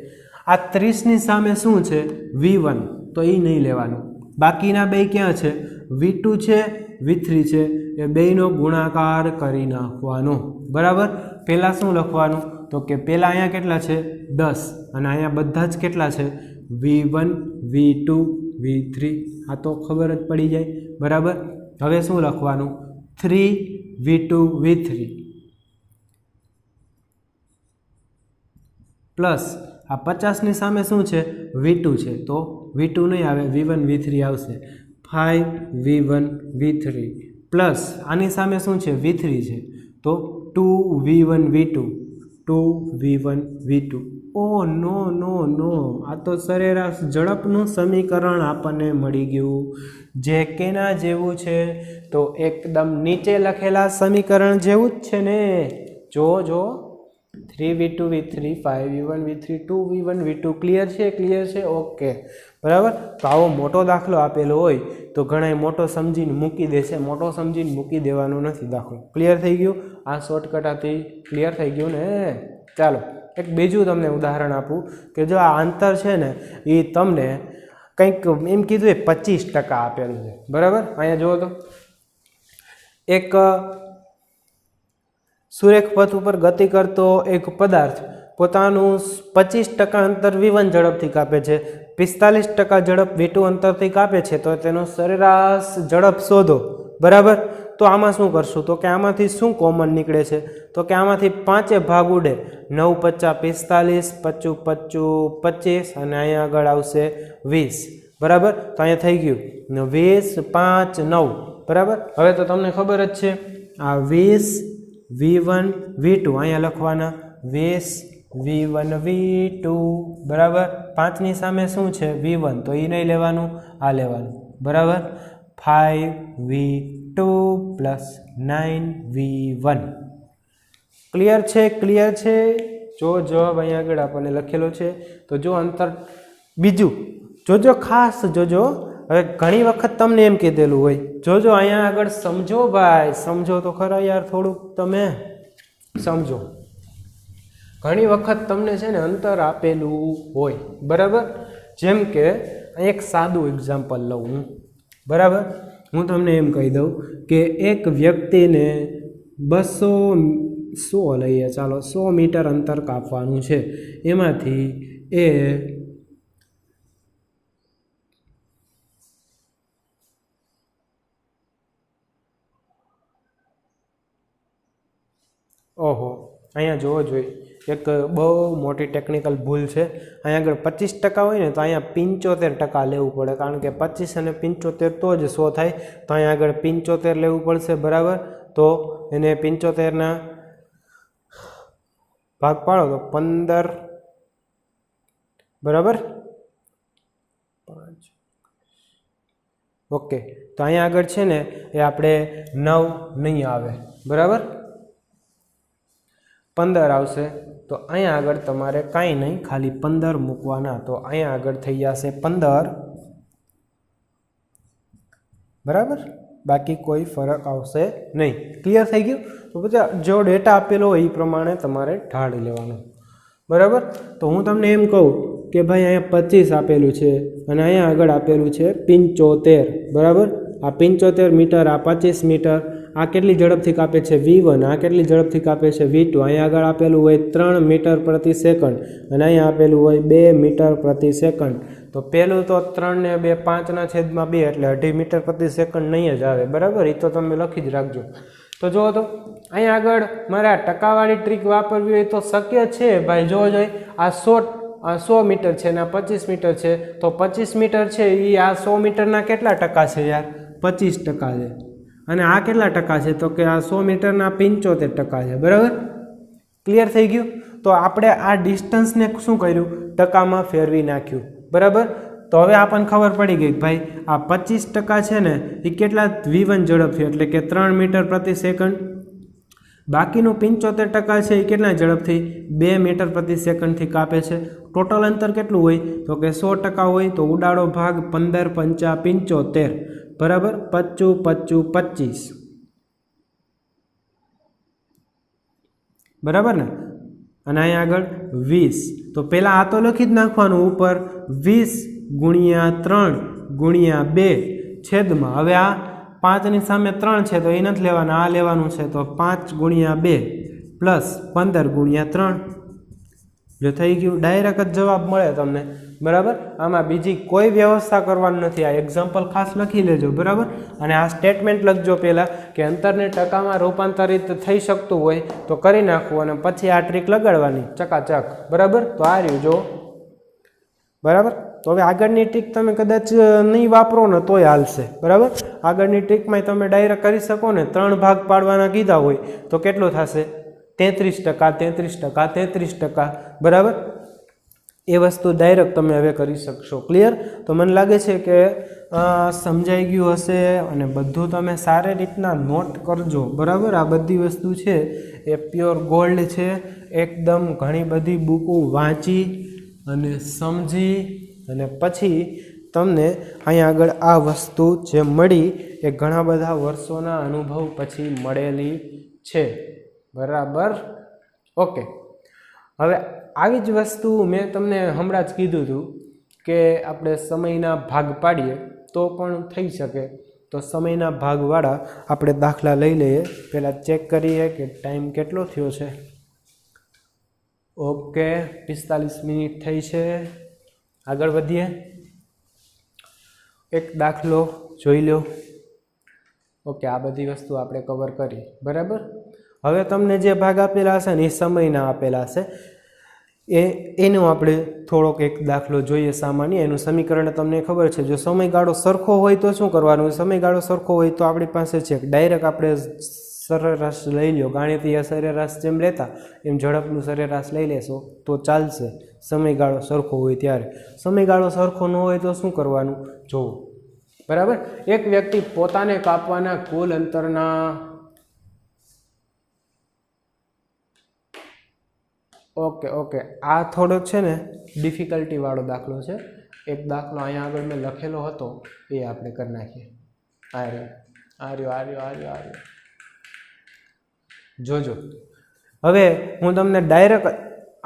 આ 30ની સામે શું છે? V1, તો એ નહીં લેવાનું. બાકીના બે ક્યાં છે? V2 છે, V3 છે, એ બેયનો ગુણાકાર કરી નાખવાનો, બરાબર. પહેલાં શું લખવાનું? તો કે પહેલાં અહીંયા કેટલા છે? 10 અને અહીંયા બધા જ કેટલા છે? V1 V2 V3. આ તો ખબર જ પડી જાય, બરાબર. હવે શું લખવાનું? 3V2 V3 પ્લસ આ 50ની સામે શું છે? V2 છે, તો V2 નહીં આવે, V1 V3 આવશે. 5V1 V3 પ્લસ આની સામે શું છે? V3 છે, તો 2V1 V2 2V1 V2. ઓ નો નો નો, આ તો સરેરાશ ઝડપનું સમીકરણ આપણને મળી ગયું, જે કેના જેવું છે? તો એકદમ નીચે લખેલા સમીકરણ જેવું જ છે ને. જો 3v2 v3 5v1 v3 2v1 v2 clear છે. ઓકે, બરાબર. તો આવો મોટો દાખલો આપેલો હોય તો ઘણા મોટો સમજીને મૂકી દેશે, મોટો સમજીને મૂકી દેવાનો નથી દાખલો. ક્લિયર થઈ ગયું? આ શોર્ટકટ હતી, ક્લિયર થઈ ગયું ને. ચાલો એક બીજું તમને ઉદાહરણ આપું કે જો આ અંતર છે ને એ તમને કંઈક એમ કીધું એ 25% આપેલું છે, બરાબર. અહીંયા જુઓ તો એક સુરેખ પથ ઉપર ગતિ કરતો એક પદાર્થ પોતાનું 25% અંતર v1 ઝડપથી કાપે છે, 45% ઝડપ v2 અંતરથી કાપે છે, તો તેનો સરેરાશ ઝડપ શોધો, બરાબર. તો આમાં શું કરશું? તો કે આમાંથી શું કોમન નીકળે છે? તો કે આમાંથી 5 ભાગ ઉડે, 9 × 5 = 45, 5 × 5 = 25 અને અહીંયા આગળ આવશે 20, બરાબર. તો અહીંયા થઈ ગયું 20 5 9, બરાબર. હવે તો તમને ખબર જ છે આ 20 v1 v2 અહીંયા લખવાના 20 v1 v2, બરાબર. 5 ની સામે શું છે? v1, તો એ નહીં લેવાનું, આ લેવાનું, બરાબર. 5v2 + 9v1. ક્લિયર છે. જો જવાબ અહીંયા આગળ આપણને લખેલો છે. તો જો અંતર બીજું જોજો, ખાસ જોજો. હવે ઘણી વખત તમને એમ કીધેલું હોય, જોજો અહીંયા આગળ સમજો ભાઈ, સમજો તો ખરા યાર, થોડુંક તમે સમજો. ઘણી વખત તમને છે ને અંતર આપેલું હોય, બરાબર. જેમ કે એક સાદું એક્ઝામ્પલ લઉં હું, બરાબર. હું તમને એમ કહી દઉં કે એક વ્યક્તિને 100 લઈએ, ચાલો 100 મીટર અંતર કાપવાનું છે. એમાંથી એ અહીંયા જોવો જોઈએ, એક બહુ મોટી ટેકનિકલ ભૂલ છે. અહીંયા આગળ 25% હોય ને તો અહીંયા 75% લેવું પડે, કારણ કે 25 અને 75 તો જ 100 થાય. તો અહીંયા આગળ 75 લેવું પડશે, બરાબર. તો એને 75ના ભાગ પાડો તો 15, બરાબર. ઓકે, તો અહીંયા આગળ છે ને એ આપણે 9 નહીં આવે, બરાબર, 15 આવશે. તો અહીંયા આગળ તમારે કાંઈ નહીં, ખાલી 15 મૂકવાના. તો અહીંયા આગળ થઈ જશે 15, બરાબર. બાકી કોઈ ફરક આવશે નહીં. ક્લિયર થઈ ગયું? તો પછી જો ડેટા આપેલો હોય એ પ્રમાણે તમારે ઢાળી લેવાનું, બરાબર. તો હું તમને એમ કહું કે ભાઈ અહીંયા 25 આપેલું છે અને અહીંયા આગળ આપેલું છે 75, બરાબર. આ 75 મીટર, આ 25 મીટર. આ કેટલી ઝડપથી કાપે છે? v1. આ કેટલી ઝડપથી કાપે છે? v2. અહીંયા આગળ આપેલું હોય 3 મીટર પ્રતિ સેકન્ડ અને અહીંયા આપેલું હોય 2 મીટર પ્રતિ સેકન્ડ. તો પહેલું તો 3 ને 2 5/2 એટલે 2.5 મીટર પ્રતિ સેકન્ડ નહીં જ આવે, બરાબર. એ તો તમે લખી જ રાખજો. તો જુઓ તો અહીંયા આગળ મારે આ ટકાવાળી ટ્રીક વાપરવી હોય તો શક્ય છે ભાઈ. જોવો જોઈએ, આ 100 મીટર છે ને આ 25 મીટર છે. તો 25 મીટર છે એ આ 100 મીટરના કેટલા ટકા છે યાર? 25% છે. અને આ કેટલા ટકા છે? તો કે આ 100 મીટરના 75% છે, બરાબર. ક્લિયર થઈ ગયું? તો આપણે આ ડિસ્ટન્સને શું કર્યું? ટકામાં ફેરવી નાખ્યું, બરાબર. તો હવે આપણને ખબર પડી ગઈ ભાઈ આ 25% છે ને એ કેટલા v1 ઝડપથી, એટલે કે 3 મીટર પ્રતિ સેકન્ડ. બાકીનું 75% છે એ કેટલા ઝડપથી? 2 મીટર પ્રતિ સેકન્ડથી કાપે છે. ટોટલ અંતર કેટલું હોય? તો કે 100% હોય. તો ઉડાડો ભાગ 15 × 5 = 75, બરાબર. 25 25 25, બરાબર ને. અને અહીંયા આગળ 20. તો પહેલાં આ તો લખી જ નાખવાનું ઉપર 20 × 3 × 2 છેદમાં. હવે આ 5ની સામે 3 છે તો એ નથી લેવાના, આ લેવાનું છે. તો 5 × 2 + 15 × 3. જો થઈ ગયું, ડાયરેક્ટ જ જવાબ મળે તમને, બરાબર. આમાં બીજી કોઈ વ્યવસ્થા કરવાની નથી. આ એક્ઝામ્પલ ખાસ લખી લેજો, બરાબર. અને આ સ્ટેટમેન્ટ લખજો પહેલાં કે અંતરને ટકામાં રૂપાંતરિત થઈ શકતું હોય તો કરી નાખવું અને પછી આ ટ્રીક લગાડવાની ચકાચક, બરાબર. તો આ રહ્યું જો, બરાબર. તો હવે આગળની ટ્રીક તમે કદાચ નહીં વાપરો ને તોય હાલશે, બરાબર. આગળની ટ્રીકમાં તમે ડાયરેક્ટ કરી શકો ને. 3 ભાગ પાડવાના કીધા હોય તો કેટલું થશે? 33%, 33%, 33%, બરાબર. એ વસ્તુ ડાયરેક્ટ તમે હવે કરી શકશો. ક્લિયર? તો મને લાગે છે કે સમજાઈ ગયું હશે અને બધું તમે સારી રીતના નોટ કરજો. બરાબર? આ બધી વસ્તુ છે એ પ્યોર ગોલ્ડ છે. એકદમ ઘણી બધી બુકો વાંચી અને સમજી અને પછી તમને અહીંયા આગળ આ વસ્તુ જે મળી એ ઘણા બધા વર્ષોના અનુભવ પછી મળેલી છે. બરાબર? ઓકે. હવે આવી જ વસ્તુ મેં તમને હમણાં જ કીધું હતું કે આપણે સમયના ભાગ પાડીએ તો પણ થઈ શકે. તો સમયના ભાગવાળા આપણે દાખલા લઈ લઈએ. પહેલાં ચેક કરીએ કે ટાઈમ કેટલો થયો છે. ઓકે, 45 મિનિટ થઈ છે. આગળ વધીએ. એક દાખલો જોઈ લો. ઓકે, આ બધી વસ્તુ આપણે કવર કરી. બરાબર? હવે તમને જે ભાગ આપેલા હશે ને એ સમયના આપેલા હશે. એનો આપણે થોડોક એક દાખલો જોઈએ સામાન્ય. એનું સમીકરણ તમને ખબર છે. જો સમયગાળો સરખો હોય તો શું કરવાનું? સમયગાળો સરખો હોય તો આપણી પાસે છે ડાયરેક્ટ આપણે સરેરાશ લઈ લો. ગાણિતીય સરેરાશ જેમ લેતા એમ ઝડપનું સરેરાશ લઈ લેશો તો ચાલશે. સમયગાળો સરખો હોય ત્યારે. સમયગાળો સરખો ન હોય તો શું કરવાનું? જોવો. બરાબર? એક વ્યક્તિ પોતાને કાપવાના કુલ અંતરના ઓકે આ થોડોક છે ને ડિફિકલ્ટી વાળો દાખલો છે. એક દાખલો અહીંયા આગળ મેં લખેલો હતો એ આપણે કરી નાખીએ. આર્યો જોજો. હવે હું તમને ડાયરેક્ટ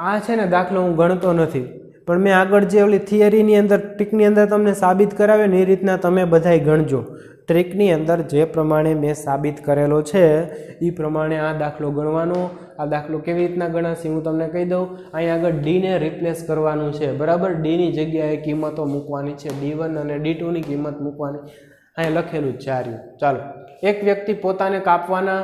આ છે ને દાખલો હું ગણતો નથી, પણ મેં આગળ જે ઓલી થિયરીની અંદર ટ્રીકની અંદર તમને સાબિત કરાવ્યો ને એ રીતના તમે બધાય ગણજો. ટ્રીકની અંદર જે પ્રમાણે મેં સાબિત કરેલો છે એ પ્રમાણે આ દાખલો ગણવાનો. આ દાખલો કેવી રીતના ગણાશે હું તમને કહી દઉં. અહીંયા આગળ ડીને રિપ્લેસ કરવાનું છે. બરાબર? ડીની જગ્યાએ કિંમતો મૂકવાની છે. D1 અને D2ની કિંમત મૂકવાની. અહીંયા લખેલું જ છે. ચાલો. એક વ્યક્તિ પોતાને કાપવાના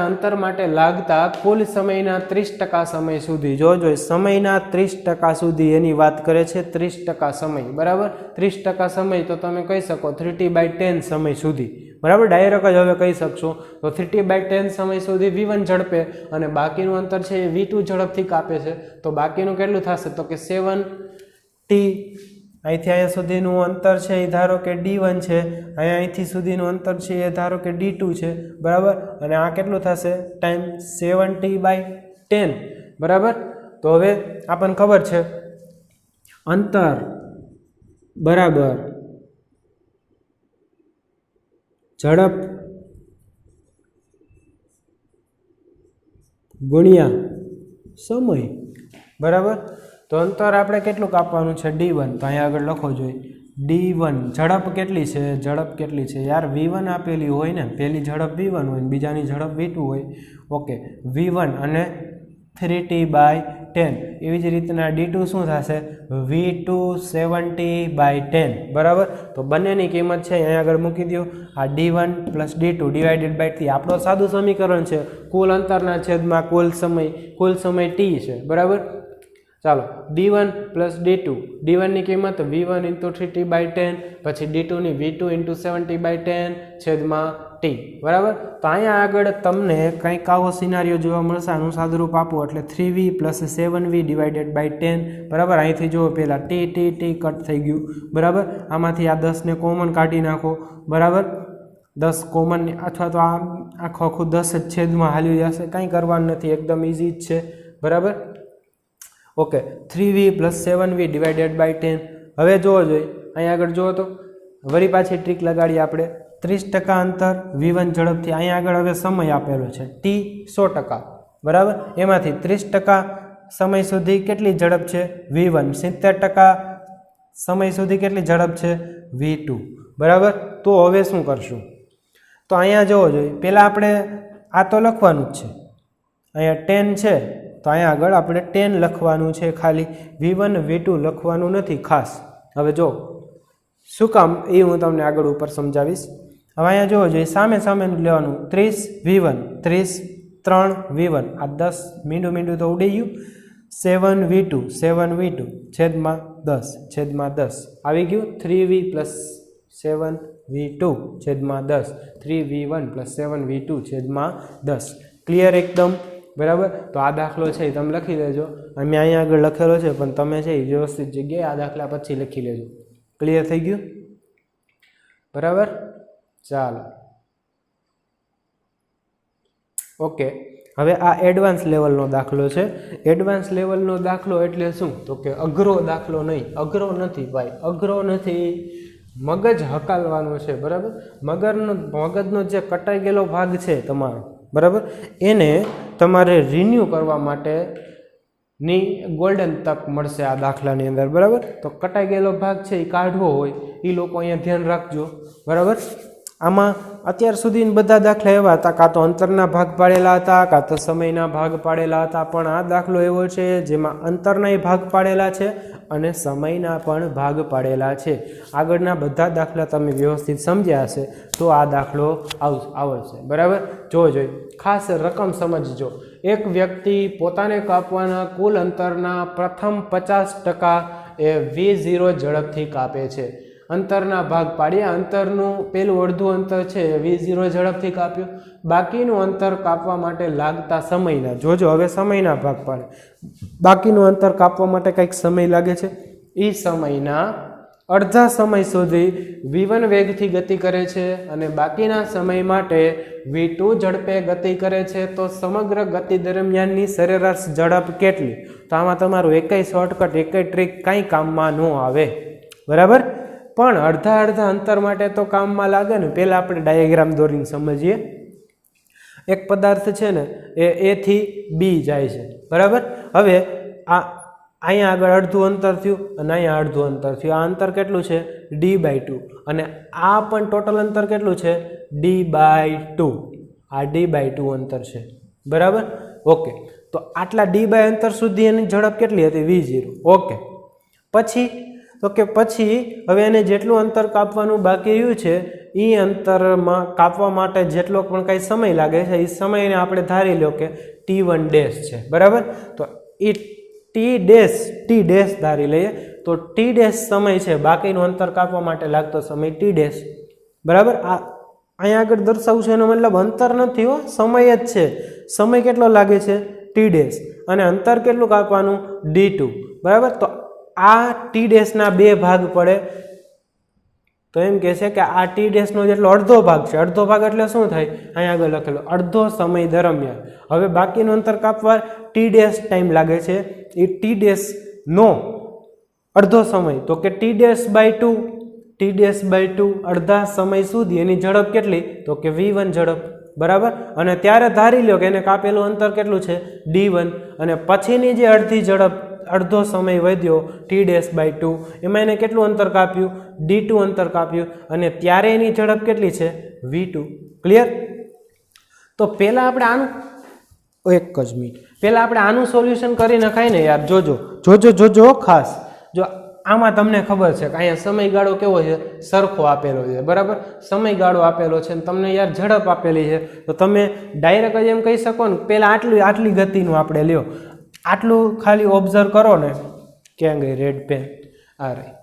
અંતર માટે લાગતા કુલ સમયના 30% સમય સુધી, જોજો સમયના 30% સુધી એની વાત કરે છે. 30% સમય. બરાબર? 30% સમય તો તમે કહી શકો 3t/10 સમય સુધી. બરાબર? ડાયરેક્ટ જ હવે કહી શકશો. તો 3t/10 સમય સુધી V1 ઝડપે અને બાકીનું અંતર છે એ V2 ઝડપથી કાપે છે. તો બાકીનું કેટલું થશે? તો કે 7t. અહીંથી અહીંયા સુધીનું અંતર છે એ ધારો કે D1 છે. અહીંથી સુધીનું અંતર છે એ ધારો કે D2 છે. બરાબર? અને આ કેટલું થશે? Time 7t/10. બરાબર? તો હવે આપણને ખબર છે અંતર બરાબર ઝડપ ગુણ્યા સમય. બરાબર? તો અંતર આપણે કેટલું કાપવાનું છે? D1. તો અહીંયા આગળ લખો જોઈએ D1. ઝડપ કેટલી છે? ઝડપ કેટલી છે યાર? V1 આપેલી હોય ને. પહેલી ઝડપ V1 હોય ને બીજાની ઝડપ V2 હોય. ઓકે, V1 અને 3t/10. એવી જ રીતના D2 શું થશે? V2 7t/10. બરાબર? તો બંનેની કિંમત છે અહીંયા આગળ મૂકી દો. આ D1 + D2 / 3 આપણો સાદું સમીકરણ છે. કુલ અંતરના છેદમાં કુલ સમય t છે. બરાબર? ચાલો. D1 + D2. D1ની કિંમત V1 × 3t/10 પછી D2ની V2 × 7t/10 છેદમાં t. બરાબર? તો અહીંયા આગળ તમને કંઈક આવો સિનારીઓ જોવા મળશે. આનું સાદુરૂપ આપો એટલે 3v + 7v / 10. બરાબર? અહીંથી જુઓ પહેલાં t કટ થઈ ગયું. બરાબર? આમાંથી આ 10ને કોમન કાઢી નાખો. બરાબર? 10 કોમન અથવા તો આખું 10 જ છેદમાં હાલ્યું જશે. કંઈ કરવાનું નથી. એકદમ ઇઝી જ છે. બરાબર? Okay, 3v + 7v / 10. હવે જોવો જોઈએ અહીંયા આગળ જુઓ તો વળી પાછી ટ્રીક લગાડીએ આપણે. 30% અંતર V1 ઝડપથી. અહીંયા આગળ હવે સમય આપેલો છે t 100%. બરાબર? એમાંથી 30% સમય સુધી કેટલી ઝડપ છે? V1. 70% સમય સુધી કેટલી ઝડપ છે? V2. બરાબર? તો હવે શું કરશું? તો અહીંયા જોવો જોઈએ પહેલાં આપણે આ તો લખવાનું જ છે. અહીંયા 10 છે તો અહીંયા આગળ આપણે 10 લખવાનું છે ખાલી. V1 V2 લખવાનું નથી ખાસ. હવે જો શું કામ એ હું તમને આગળ ઉપર સમજાવીશ. હવે અહીંયા જોવો જોઈએ સામેનું લેવાનું. 30 V1 30 3 V1 આ 10 મીંડું તો ઉડી ગયું. 7 V2 છેદમાં 10 આવી ગયું. 3v + 7v2 છેદમાં 10 3v1 + 7v2 છેદમાં 10. ક્લિયર એકદમ? બરાબર. તો આ દાખલો છે એ તમે લખી લેજો. મેં અહીંયા આગળ લખેલો છે પણ તમે છે એ વ્યવસ્થિત જગ્યાએ આ દાખલા પછી લખી લેજો. ક્લિયર થઈ ગયું? બરાબર. ચાલો ઓકે. હવે આ એડવાન્સ લેવલનો દાખલો છે. એડવાન્સ લેવલનો દાખલો એટલે શું? તો કે અઘરો દાખલો નહીં. અઘરો નથી ભાઈ, અઘરો નથી. મગજ હકાલવાનો છે. બરાબર. મગજનો જે કટાઈ ગયેલો ભાગ છે તમારો, બરાબર, એને તમારે રિન્યૂ કરવા માટેની ગોલ્ડન તક મળશે આ દાખલાની અંદર. બરાબર. તો કટાઈ ગયેલો ભાગ છે એ કાઢવો હોય એ લોકો અહીંયા ધ્યાન રાખજો. બરાબર. આમાં અત્યાર સુધી બધા દાખલા એવા હતા, કાં તો અંતરના ભાગ પાડેલા હતા, કાં તો સમયના ભાગ પાડેલા હતા. પણ આ દાખલો એવો છે જેમાં અંતરના ભાગ પાડેલા છે અને સમયના પણ ભાગ પાડેલા છે. આગળના બધા દાખલા તમે વ્યવસ્થિત સમજ્યા હશે તો આ દાખલો આવડશે. બરાબર. જોઈ ખાસ રકમ સમજજો. એક વ્યક્તિ પોતાને કાપવાના કુલ અંતરના પ્રથમ 50% એ v0 ઝડપથી કાપે છે. અંતરના ભાગ પાડ્યા. અંતરનું પેલું અડધું અંતર છે v0 ઝડપથી કાપ્યું. બાકીનું અંતર કાપવા માટે લાગતા સમયના, જોજો હવે સમયના ભાગ પાડે. બાકીનું અંતર કાપવા માટે કંઈક સમય લાગે છે. એ સમયના અડધા સમય સુધી v1 વેગથી ગતિ કરે છે અને બાકીના સમય માટે v2 ઝડપે ગતિ કરે છે. તો સમગ્ર ગતિ દરમિયાનની સરેરાશ ઝડપ કેટલી? તો આમાં તમારું એકેય શોર્ટકટ, એકેય ટ્રીક કાંઈ કામમાં ન આવે. બરાબર. પણ અડધા અંતર માટે તો કામમાં લાગે ને. પહેલાં આપણે ડાયાગ્રામ દોરીને સમજીએ. એક પદાર્થ છે ને એ થી બી જાય છે. બરાબર. હવે અહીંયા આગળ અડધું અંતર થયું અને અહીંયા અડધું અંતર થયું. આ અંતર કેટલું છે? d/2. અને આ પણ ટોટલ અંતર કેટલું છે? d/2. આ d/2 અંતર છે. બરાબર. ઓકે. તો આટલા d/ અંતર સુધી એની ઝડપ કેટલી હતી? v0. ઓકે. પછી હવે એને જેટલું અંતર કાપવાનું બાકી રહ્યું છે એ અંતરમાં કાપવા માટે જેટલો પણ કાંઈ સમય લાગે છે એ સમયને આપણે ધારી લો કે t1 ડેશ છે. બરાબર. તો એ t ડેશ ધારી લઈએ તો t ડેશ સમય છે. બાકીનું અંતર કાપવા માટે લાગતો સમય t ડેશ. બરાબર. આ અહીંયા આગળ દર્શાવું છું એનો મતલબ અંતર નથી હો, સમય જ છે. સમય કેટલો લાગે છે? t dash. અને અંતર કેટલું કાપવાનું? d2. બરાબર. તો આ ટી ડેશના બે ભાગ પડે. તો એમ કહે છે કે આ ટી ડેશનો જેટલો અડધો ભાગ છે. અડધો ભાગ એટલે શું થાય? અહીંયા આગળ લખેલો અડધો સમય દરમિયાન. હવે બાકીનું અંતર કાપવા ટી ડેશ ટાઈમ લાગે છે. એ ટી ડેશનો અડધો સમય તો કે t/2 અડધા સમય સુધી એની ઝડપ કેટલી? તો કે v1 ઝડપ. બરાબર. અને ત્યારે ધારી લો કે એને કાપેલું અંતર કેટલું છે? d1. અને પછીની જે અડધી ઝડપ, અડધો સમય વધ્યો t/2, એમાં એને કેટલું અંતર કાપ્યું? d2 અંતર કાપ્યું. અને ત્યારે એની ઝડપ કેટલી છે? v2. ક્લિયર? તો પહેલાં આપણે આનું એક જ મિનિટ પહેલાં આપણે આનું સોલ્યુશન કરી નખાય ને યાર. જોજો ખાસ. જો આમાં તમને ખબર છે કે અહીંયા સમયગાળો કેવો છે? સરખો આપેલો છે. બરાબર. સમયગાળો આપેલો છે અને તમને યાર ઝડપ આપેલી છે. તો તમે ડાયરેક્ટ જ એમ કહી શકો ને પહેલાં આટલી ગતિનું આપણે લ્યો. આટલું ખાલી ઓબ્ઝર્વ કરો ને. ક્યાં ગઈ રેડ પેન? આ રહી.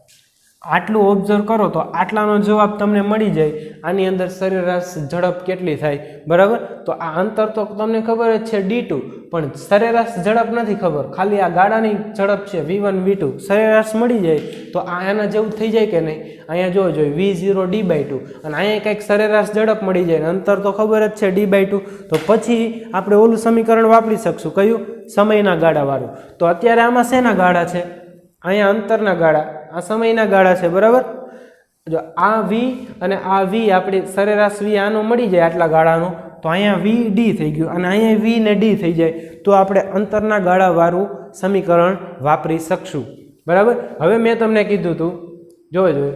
આટલું ઓબ્ઝર્વ કરો તો આટલાનો જવાબ તમને મળી જાય. આની અંદર સરેરાશ ઝડપ કેટલી થાય? બરાબર. તો આ અંતર તો તમને ખબર જ છે d2, પણ સરેરાશ ઝડપ નથી ખબર. ખાલી આ ગાડાની ઝડપ છે v1 v2. સરેરાશ મળી જાય તો આના જેવું થઈ જાય કે નહીં? અહીંયા જોજો v0 d/2 અને અહીંયા કંઈક સરેરાશ ઝડપ મળી જાય. અંતર તો ખબર જ છે d/2. તો પછી આપણે ઓલું સમીકરણ વાપરી શકશું. કયું? સમયના ગાડાવાળું. તો અત્યારે આમાં શેના ગાડા છે? અહીંયા અંતરના ગાળા, આ સમયના ગાળા છે. બરાબર. જો આ v અને આ v આપણે સરેરાશ v આનો મળી જાય આટલા ગાળાનો, તો અહીંયા v d થઈ ગયું અને અહીંયા v ને d થઈ જાય. તો આપણે અંતરના ગાળાવાળું સમીકરણ વાપરી શકશું. બરાબર. હવે મેં તમને કીધું હતું જોજો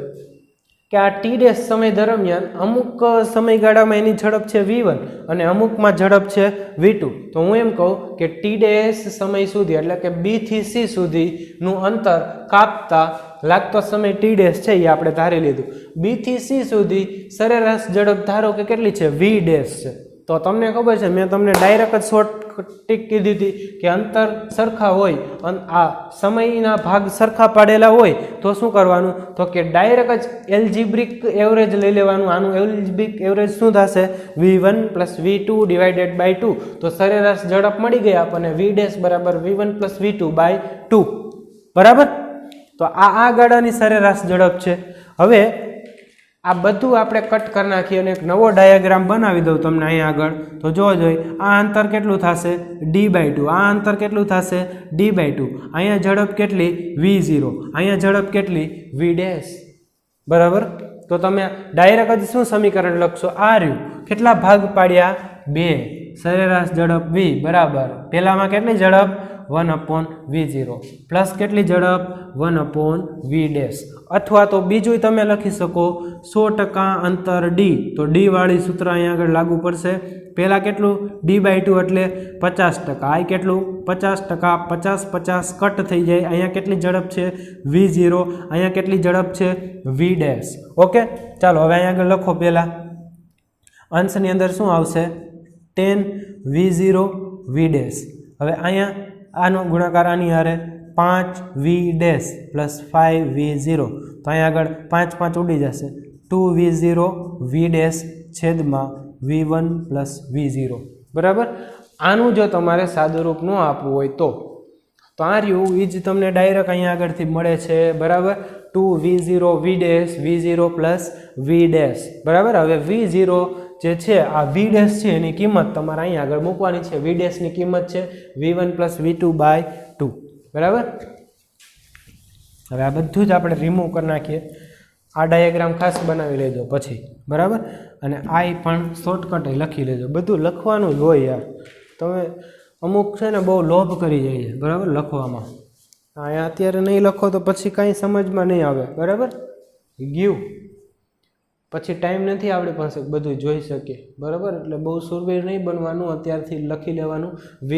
કે આ ટી ડેશ સમય દરમિયાન અમુક સમયગાળામાં એની ઝડપ છે v1 અને અમુકમાં ઝડપ છે v2. તો હું એમ કહું કે ટી ડેશ સમય સુધી એટલે કે b થી c સુધીનું અંતર કાપતા લાગતો સમય ટી ડેશ છે એ આપણે ધારી લીધું. b થી c સુધી સરેરાશ ઝડપ ધારો કે કેટલી છે? v ડેશ છે. તો તમને ખબર છે મેં તમને ડાયરેક્ટ જ શોર્ટ ટીક કીધી હતી કે અંતર સરખા હોય આ સમયના ભાગ સરખા પાડેલા હોય તો શું કરવાનું તો કે ડાયરેક્ટ જ એલ્જિબ્રિક એવરેજ લઈ લેવાનું. આનું એલ્જિબ્રિક એવરેજ શું થશે v1 + v2 ડિવાઇડેડ બાય 2. તો સરેરાશ ઝડપ મળી ગઈ આપણને v ડેશ બરાબર v1 + v2 બાય 2 બરાબર. તો આ ગાડાની સરેરાશ ઝડપ છે. હવે આ બધું આપણે કટ કરી નાખીએ અને એક નવો ડાયાગ્રામ બનાવી દઉં તમને અહીં આગળ. તો જોવો જોઈએ આ અંતર કેટલું થશે d/2, આ અંતર કેટલું થશે d/2. અહીંયા ઝડપ કેટલી v0, અહીંયા ઝડપ કેટલી v ડેશ બરાબર. તો તમે ડાયરેક્ટ જ શું સમીકરણ લખશો આ રહ્યું કેટલા ભાગ પાડ્યા 2, સરેરાશ ઝડપ v બરાબર પહેલામાં કેટલી ઝડપ 1/v0 પ્લસ કેટલી ઝડપ 1/v ડેશ. અથવા તો બીજું તમે લખી શકો 100% અંતર d. તો d વાળી સૂત્ર અહીંયા આગળ લાગુ પડશે. પહેલાં કેટલું d/2 એટલે 50%. આ કેટલું 50%, 50 કટ થઈ જાય. અહીંયા કેટલી ઝડપ છે v0, અહીંયા કેટલી ઝડપ છે v ડેશ. ઓકે ચાલો હવે અહીંયા આગળ લખો. પહેલાં અંશની અંદર શું આવશે 10v0 v ડેશ. હવે અહીંયા આનો ગુણાકાર આની હારે 5v ડેશ પ્લસ 5v0. તો અહીંયા આગળ 5 5 ઉડી જશે. 2v0 v ડેશ છેદમાં v1 + v0 બરાબર. આનું જો તમારે સાદું રૂપ ન આપવું હોય તો આ રહ્યું એ જ તમને ડાયરેક્ટ અહીંયા આગળથી મળે છે બરાબર. 2v0 v dash v0 + v dash બરાબર. હવે v0 જે છે આ v ડેશ છે એની કિંમત તમારે અહીંયા આગળ મૂકવાની છે. v ડેશની કિંમત છે v1 + v2 બાય 2 બરાબર. હવે આ બધું જ આપણે રિમૂવ કરી નાખીએ. આ ડાયાગ્રામ ખાસ બનાવી લેજો પછી બરાબર. અને આ પણ શોર્ટકટ લખી લેજો. બધું લખવાનું જ હોય યાર. તમે અમુક છે ને બહુ લોભ કરી જાય છે બરાબર લખવામાં. અહીંયા અત્યારે નહીં લખો તો પછી કાંઈ સમજમાં નહીં આવે બરાબર. ગયું પછી ટાઈમ નથી આપણી પાસે બધું જોઈ શકીએ બરાબર. એટલે બહુ સુરવીર નહીં બનવાનું, અત્યારથી લખી લેવાનું. v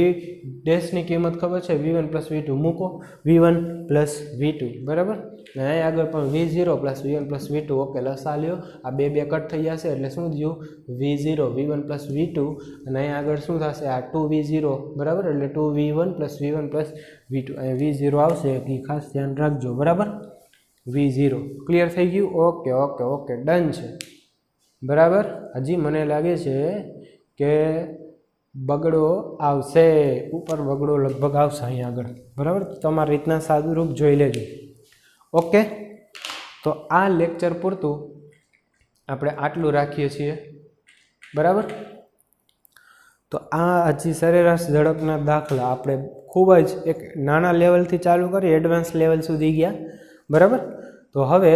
ડેશની કિંમત ખબર છે v1 + v2 મૂકો v1 + v2 બરાબર. અને અહીં આગળ પણ v0 + v1 + v2 ઓકે લસા લ્યો. આ બે કટ થઈ જશે એટલે શું થયું v0 v1 + v2 અને અહીં આગળ શું થશે આ 2v0 બરાબર. એટલે 2v1 + v1 + v2 અહીં v0 આવશે એ ખાસ ધ્યાન રાખજો બરાબર. v0 ક્લિયર થઈ ગયું. ઓકે ઓકે ઓકે ડન છે બરાબર. હજી મને લાગે છે કે બગડો આવશે ઉપર, બગડો લગભગ આવશે અહીંયા આગળ બરાબર. તમારી રીતના સાદું રૂપ જોઈ લેજો. ઓકે તો આ લેક્ચર પૂરતું આપણે આટલું રાખીએ છીએ બરાબર. તો આ હજી સરેરાશ ઝડપના દાખલા આપણે ખૂબ જ એક નાના લેવલથી ચાલુ કરી એડવાન્સ લેવલ સુધી ગયા બરાબર. તો હવે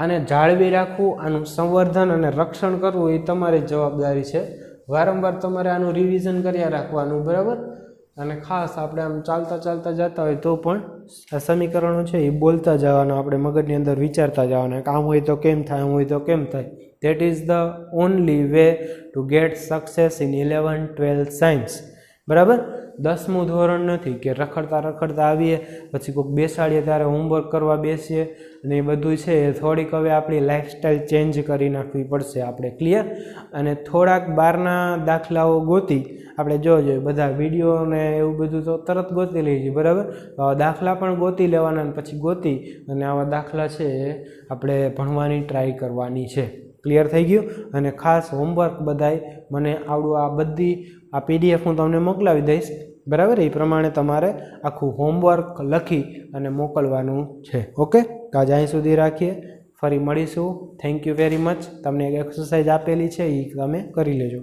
આને જાળવી રાખવું, આનું સંવર્ધન અને રક્ષણ કરવું એ તમારી જવાબદારી છે. વારંવાર તમારે આનું રિવિઝન કર્યા રાખવાનું બરાબર. અને ખાસ આપણે આમ ચાલતા જતા હોય તો પણ આ સમીકરણો છે એ બોલતા જવાના, આપણે મગજની અંદર વિચારતા જવાના કે આમ હોય તો કેમ થાય, આમ હોય તો કેમ થાય. That is the only way to gate success in 11th 12th science બરાબર. 10મું ધોરણ નથી કે રખડતા આવીએ પછી કોઈક બેસાડીએ ત્યારે હોમવર્ક કરવા બેસીએ અને એ બધું છે એ થોડીક હવે આપણી લાઈફસ્ટાઈલ ચેન્જ કરી નાખવી પડશે આપણે. ક્લિયર. અને થોડાક બહારના દાખલાઓ ગોતી આપણે જોઈએ બધા વિડીયો ને એવું બધું તો તરત ગોતી લઈએ બરાબર. તો આવા દાખલા પણ ગોતી લેવાના અને પછી ગોતી અને આવા દાખલા છે આપણે ભણવાની ટ્રાય કરવાની છે. ક્લિયર થઈ ગયું. અને ખાસ હોમવર્ક બધાય મને આવડું આ બધી આ PDF હું તમને મોકલાવી દઈશ બરાબર. એ પ્રમાણે તમારે આખું હોમવર્ક લખી અને મોકલવાનું છે. ઓકે તો આજે અહીં સુધી રાખીએ, ફરી મળીશું. Thank you very much. તમને એક એક્સરસાઇઝ આપેલી છે એ તમે કરી લેજો.